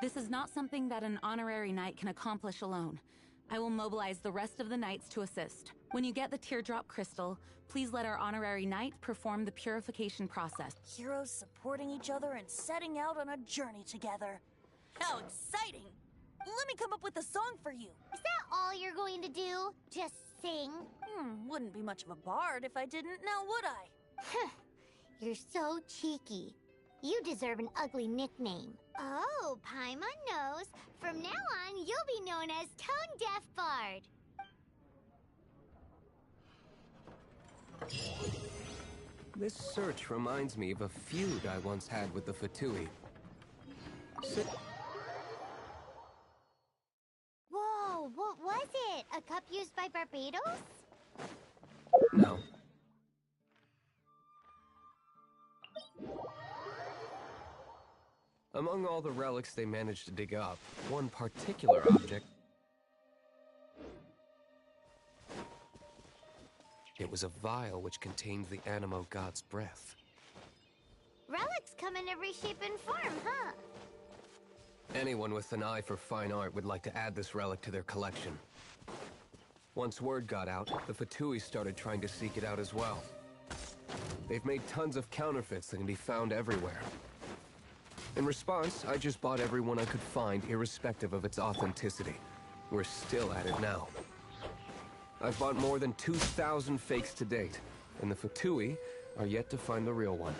This is not something that an honorary knight can accomplish alone. I will mobilize the rest of the knights to assist. When you get the teardrop crystal, please let our honorary knight perform the purification process. Heroes supporting each other and setting out on a journey together. How exciting! Let me come up with a song for you. Is that all you're going to do? Just sing? Wouldn't be much of a bard if I didn't, now would I? You're so cheeky. You deserve an ugly nickname. Oh, Paimon knows. From now on, you'll be known as Tone Deaf Bard. This search reminds me of a feud I once had with the Fatui. Whoa, what was it? A cup used by Barbados? No. Among all the relics they managed to dig up, one particular object... It was a vial which contained the Animo God's breath. Relics come in every shape and form, huh? Anyone with an eye for fine art would like to add this relic to their collection. Once word got out, the Fatui started trying to seek it out as well. They've made tons of counterfeits that can be found everywhere. In response, I just bought every one I could find, irrespective of its authenticity. We're still at it now. I've bought more than 2,000 fakes to date, and the Fatui are yet to find the real one.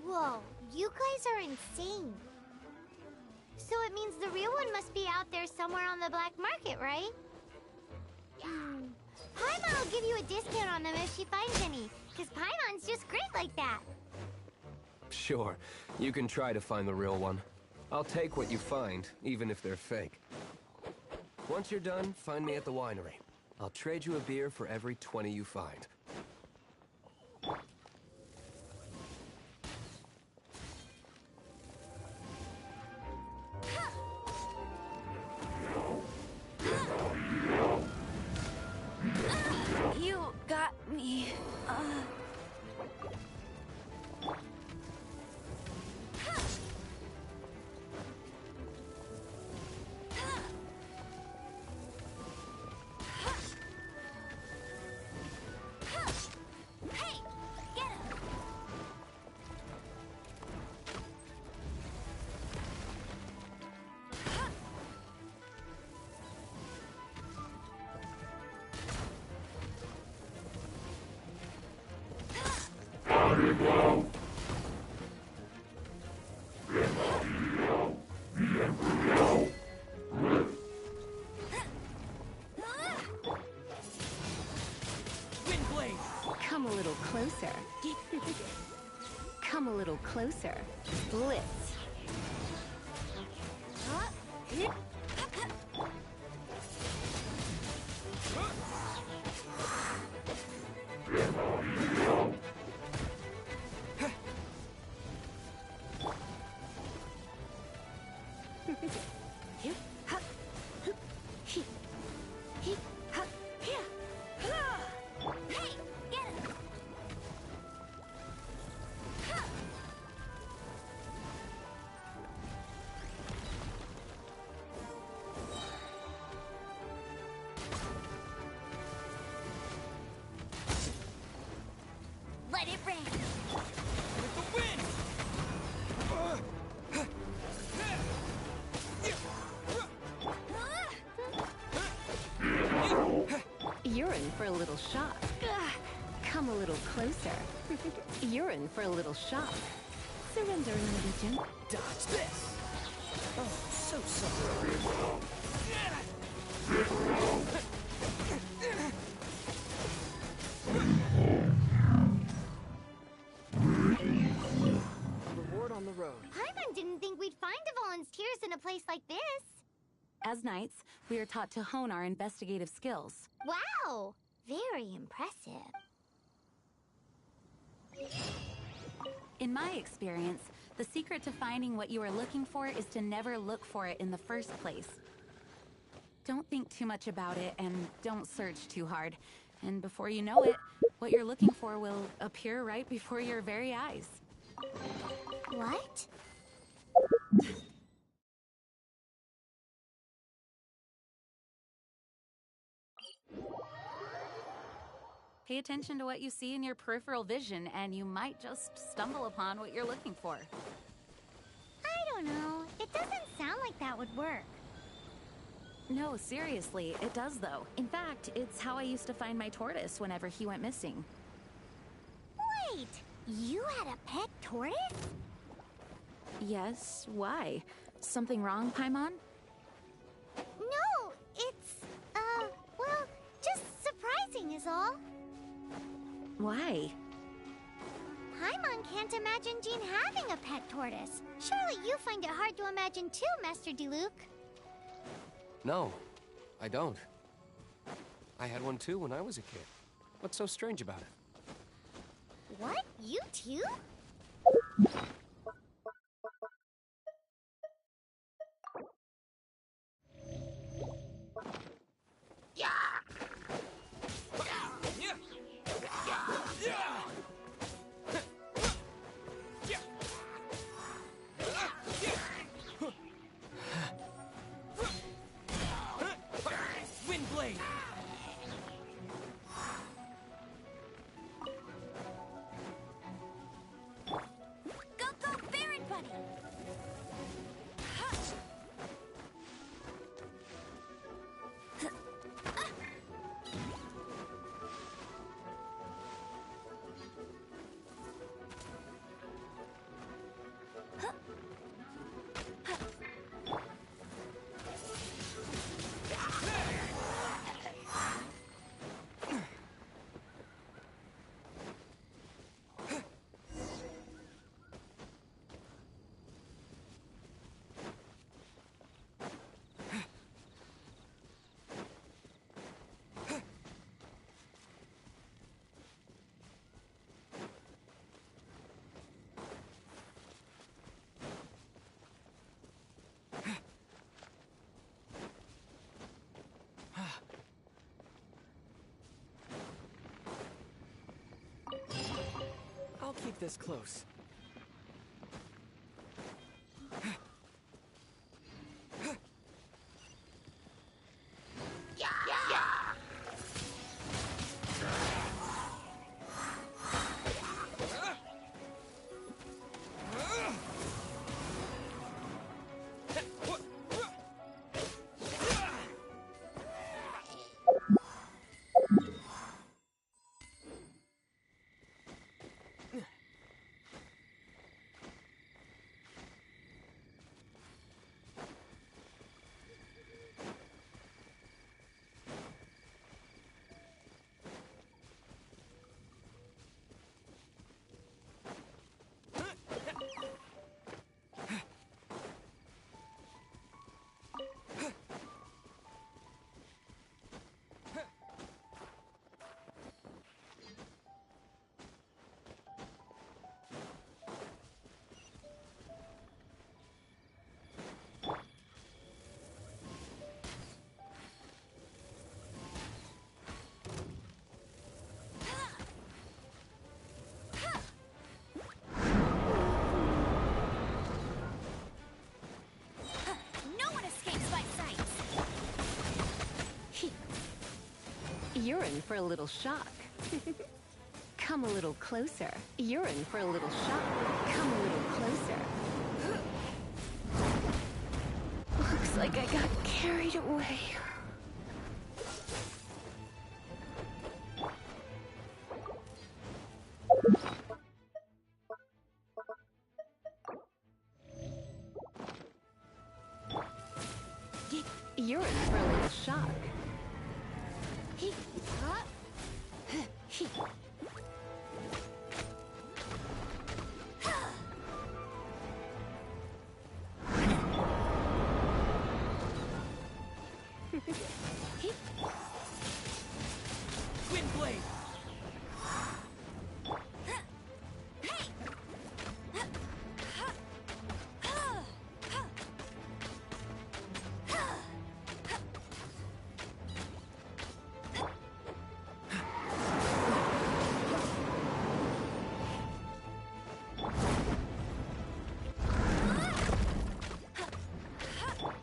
Whoa, you guys are insane. So it means the real one must be out there somewhere on the black market, right? Paimon will give you a discount on them if she finds any, because Paimon's just great like that. Sure, you can try to find the real one. I'll take what you find, even if they're fake. Once you're done, find me at the winery. I'll trade you a beer for every 20 you find. You got me. Come a little closer. Blitz. Let it rain. With the wind! You're in for a little shock. Come a little closer. You're in for a little shock. Surrender in religion. Dodge this! Oh, so sorry. Reward on the road. Paimon didn't think we'd find volunteers in a place like this. As knights, we are taught to hone our investigative skills. Wow! Very impressive. In my experience, the secret to finding what you are looking for is to never look for it in the first place. Don't think too much about it and don't search too hard. And before you know it, what you're looking for will appear right before your very eyes. What? Pay attention to what you see in your peripheral vision, and you might just stumble upon what you're looking for. I don't know. It doesn't sound like that would work. No, seriously, it does though. In fact, it's how I used to find my tortoise whenever he went missing. Wait! You had a pet tortoise? Yes, why? Something wrong, Paimon? No, it's, well, just surprising is all. Why? Paimon can't imagine Jean having a pet tortoise. Surely you find it hard to imagine too, Master Diluc. No, I don't. I had one too when I was a kid. What's so strange about it? What? You too? Windblade! Go, Baron Buddy! I'll keep this close. You're in for a little shock. Come a little closer. You're in for a little shock. Come a little closer. Looks like I got carried away. You're in for a little shock. Wind blade!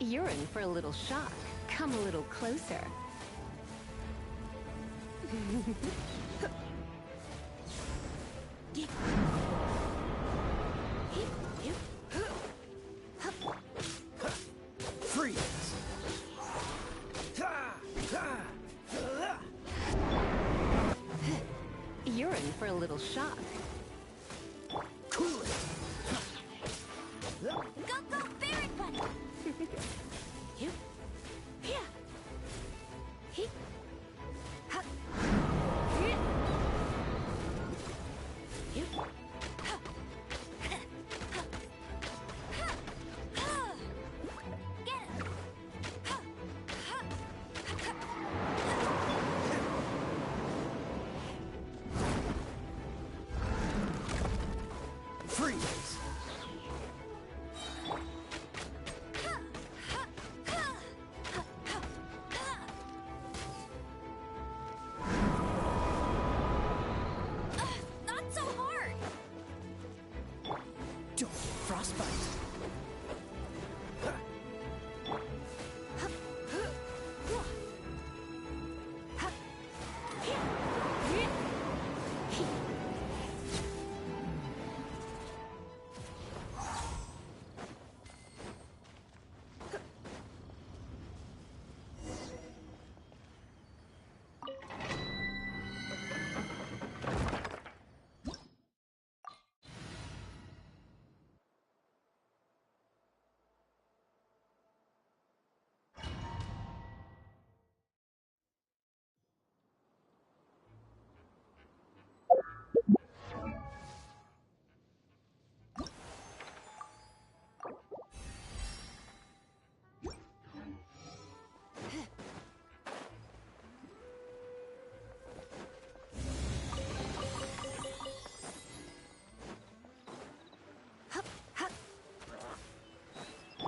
You're in for a little shock. Come a little closer. Freeze! You're in for a little shock. Cool it! Go, go, Barret Bunny! Freeze! Not so hard! Don't frostbite!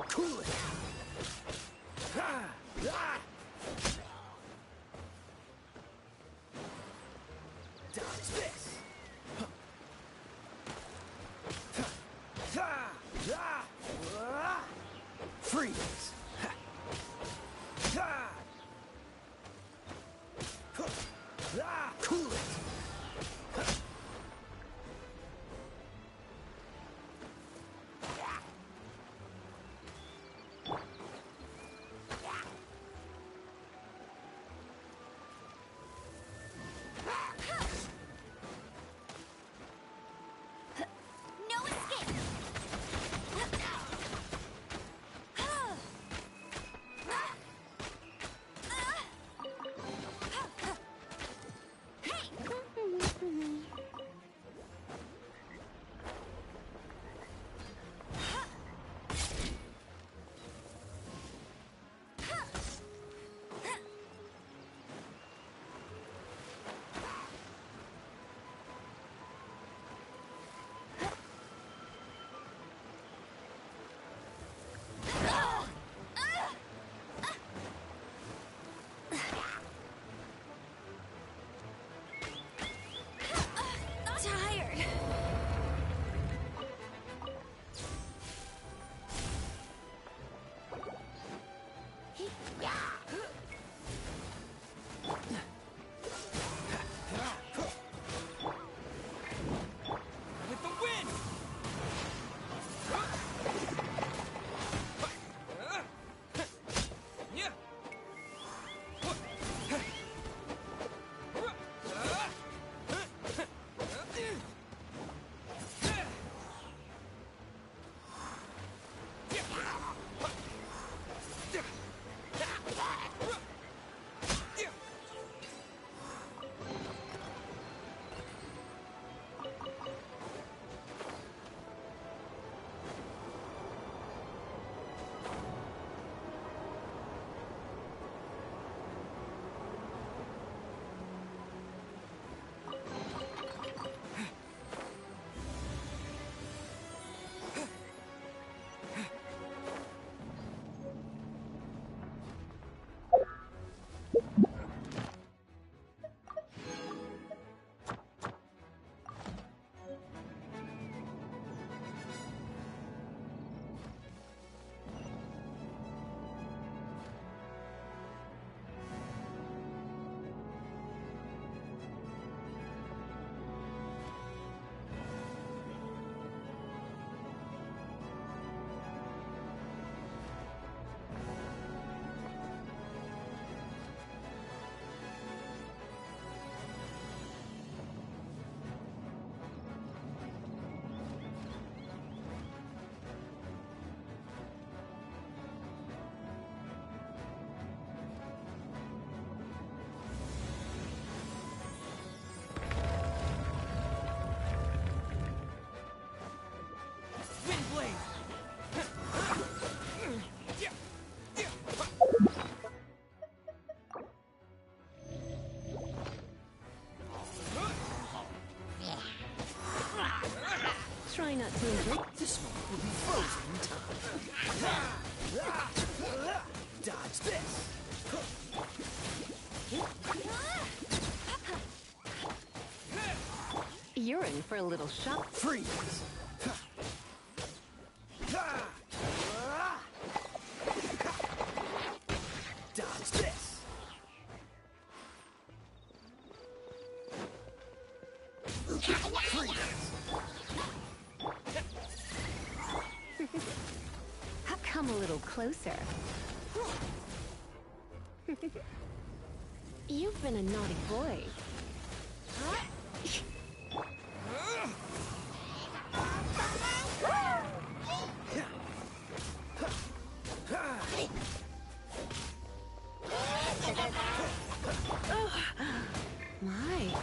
Cool it! Dodge this! Freeze! Cool it! No escape! for a little shop? Freeze! Dodge this! Come a little closer. You've been a naughty boy. My.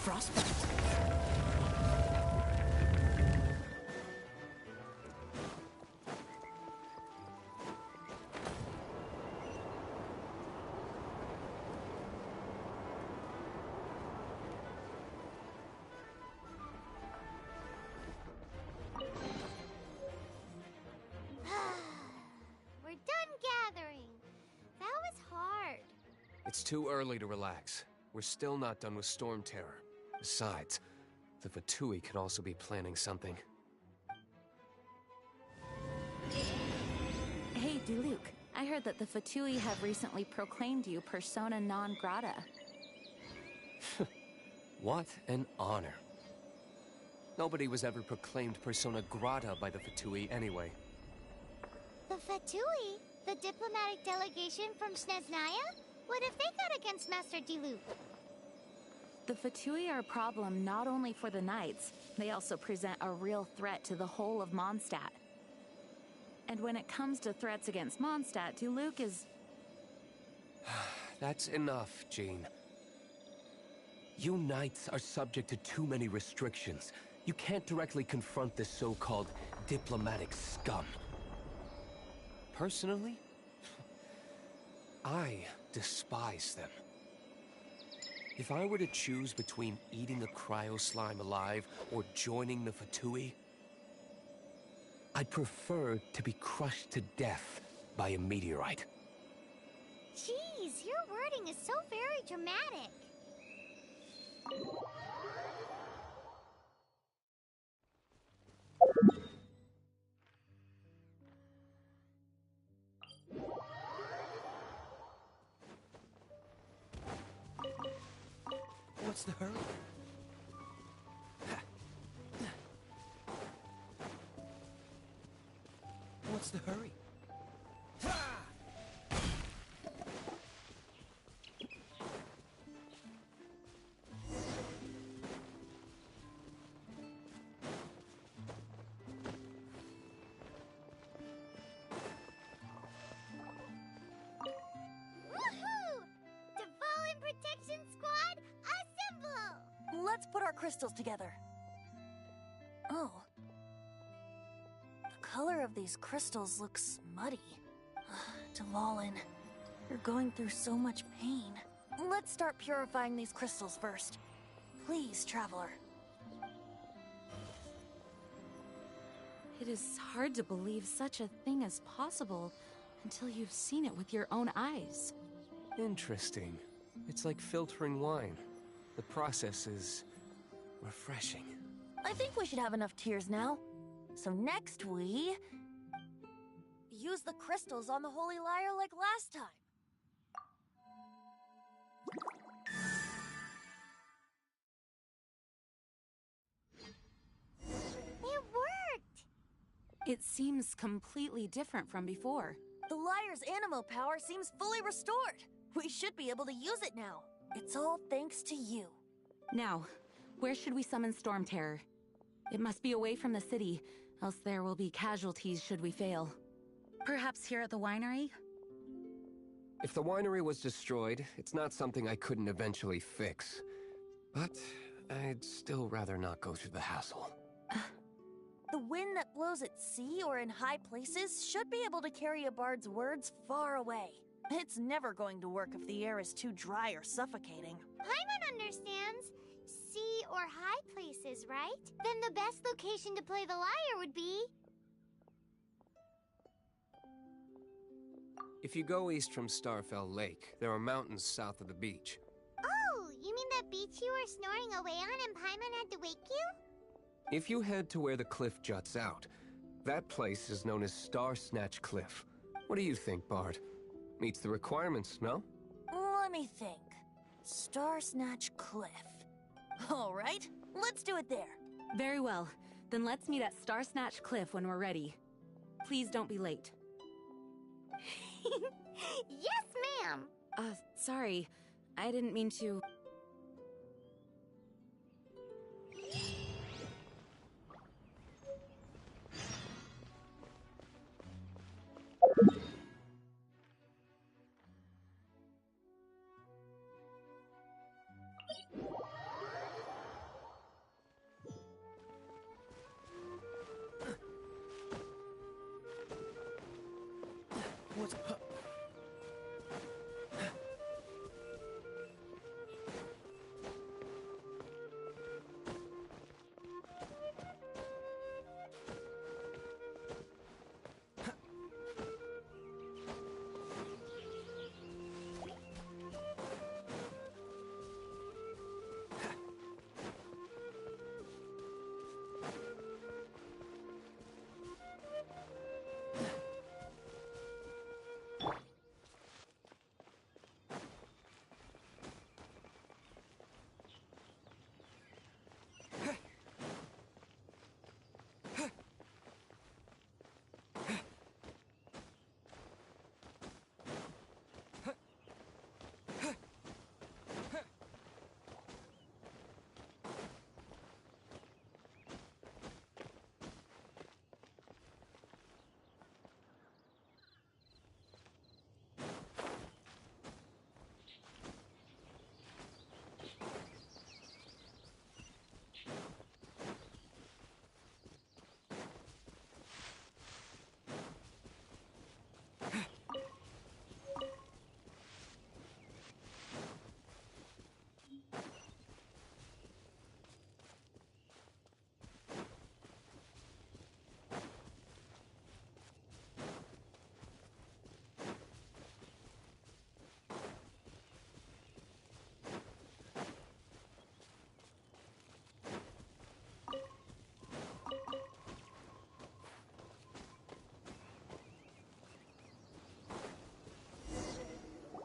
Frostbite. We're done gathering. That was hard. It's too early to relax. We're still not done with Storm Terror. Besides, the Fatui could also be planning something. Hey, Diluc. I heard that the Fatui have recently proclaimed you persona non grata. What an honor. Nobody was ever proclaimed persona grata by the Fatui anyway. The Fatui? The diplomatic delegation from Snezhnaya? What have they got against Master Diluc? The Fatui are a problem not only for the Knights, they also present a real threat to the whole of Mondstadt. And when it comes to threats against Mondstadt, Diluc is... That's enough, Jean. You Knights are subject to too many restrictions. You can't directly confront this so-called diplomatic scum. Personally, I despise them. If I were to choose between eating a cryo-slime alive or joining the Fatui, I'd prefer to be crushed to death by a meteorite. Jeez, your wording is so very dramatic. What's the hurry? What's the hurry? Woohoo! Devolin Protection Squad, assemble! Let's put our crystals together. Oh. The color of these crystals looks muddy. Devolin, you're going through so much pain. Let's start purifying these crystals first. Please, Traveler. It is hard to believe such a thing is possible until you've seen it with your own eyes. Interesting. It's like filtering wine. The process is refreshing. I think we should have enough tears now. So next we... use the crystals on the Holy Lyre like last time. It worked! It seems completely different from before. The Lyre's animo power seems fully restored. We should be able to use it now. It's all thanks to you. Now, where should we summon Storm Terror? It must be away from the city, else there will be casualties should we fail. Perhaps here at the winery? If the winery was destroyed, it's not something I couldn't eventually fix. But I'd still rather not go through the hassle. The wind that blows at sea or in high places should be able to carry a bard's words far away. It's never going to work if the air is too dry or suffocating. Paimon understands. Sea or high places, right? Then the best location to play the lyre would be... If you go east from Starfell Lake, there are mountains south of the beach. Oh, you mean that beach you were snoring away on and Paimon had to wake you? If you head to where the cliff juts out, that place is known as Star Snatch Cliff. What do you think, Bard? Meets the requirements, no? Let me think. Star Snatch Cliff. All right, let's do it there. Very well. Then let's meet at Star Snatch Cliff when we're ready. Please don't be late. Yes, ma'am! Sorry. I didn't mean to... What's...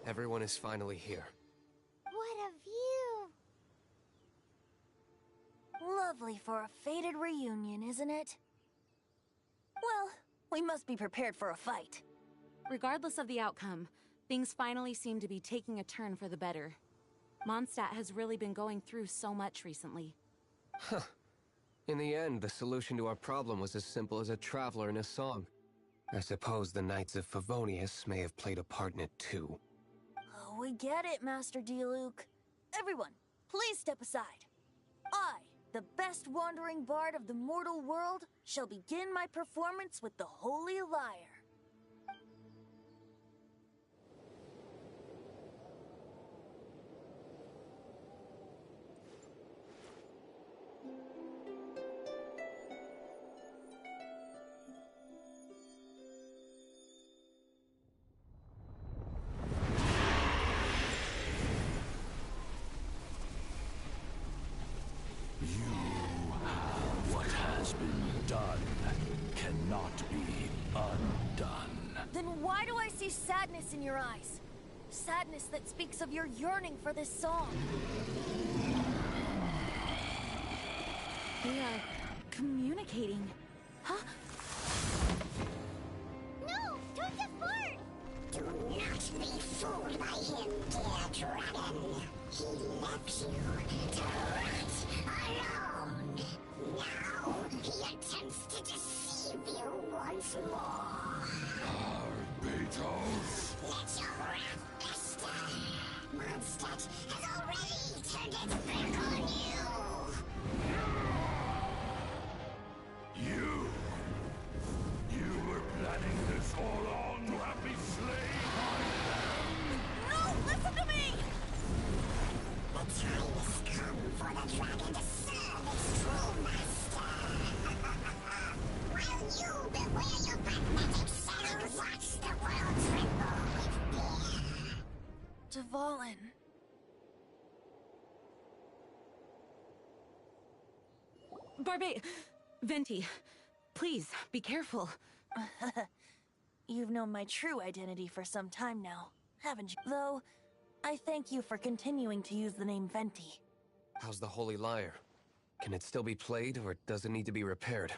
Everyone is finally here. What a view! Lovely for a fated reunion, isn't it? Well, we must be prepared for a fight. Regardless of the outcome, things finally seem to be taking a turn for the better. Mondstadt has really been going through so much recently. Huh. In the end, the solution to our problem was as simple as a traveler in a song. I suppose the Knights of Favonius may have played a part in it too. Oh, we get it, Master Diluc. Everyone, please step aside. I, the best wandering bard of the mortal world, shall begin my performance with the Holy Lyre. What has been done cannot be undone. Then why do I see sadness in your eyes? Sadness that speaks of your yearning for this song. They are communicating. Huh? No! Don't get bored! Do not be fooled by him, dear dragon. He left you to rot alone. Now he attempts to deceive you once more. Beetles. Let your wrath fester. Mondstadt has already turned its back on you. You were planning this all along to have me slain by them. No, listen to me! The time has come for the dragon to serve its true master. While you beware your magnetic shadows, watch the world tremble. Venti, please, be careful. You've known my true identity for some time now, haven't you? Though, I thank you for continuing to use the name Venti. How's the Holy Lyre? Can it still be played, or does it need to be repaired?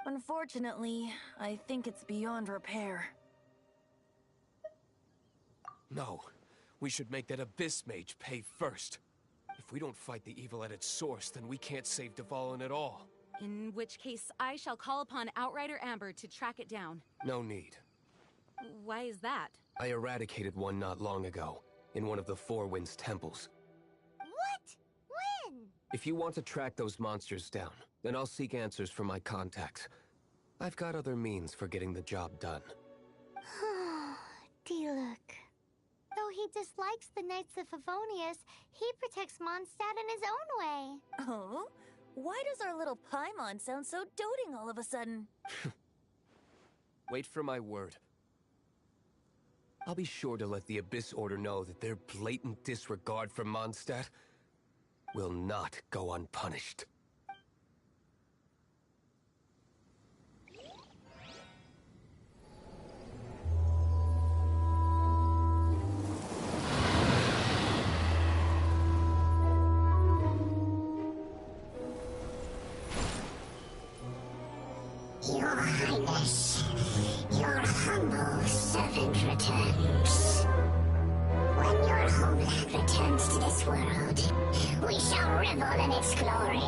Unfortunately, I think it's beyond repair. No. We should make that Abyss Mage pay first. If we don't fight the evil at its source, then we can't save Dvalin at all. In which case, I shall call upon Outrider Amber to track it down. No need. Why is that? I eradicated one not long ago, in one of the Four Winds temples. What? When? If you want to track those monsters down, then I'll seek answers from my contacts. I've got other means for getting the job done. Diluc. Though he dislikes the Knights of Favonius, he protects Mondstadt in his own way. Oh? Why does our little Paimon sound so doting all of a sudden? Wait for my word. I'll be sure to let the Abyss Order know that their blatant disregard for Mondstadt will not go unpunished. Your Highness, your humble servant returns. When your homeland returns to this world, we shall revel in its glory.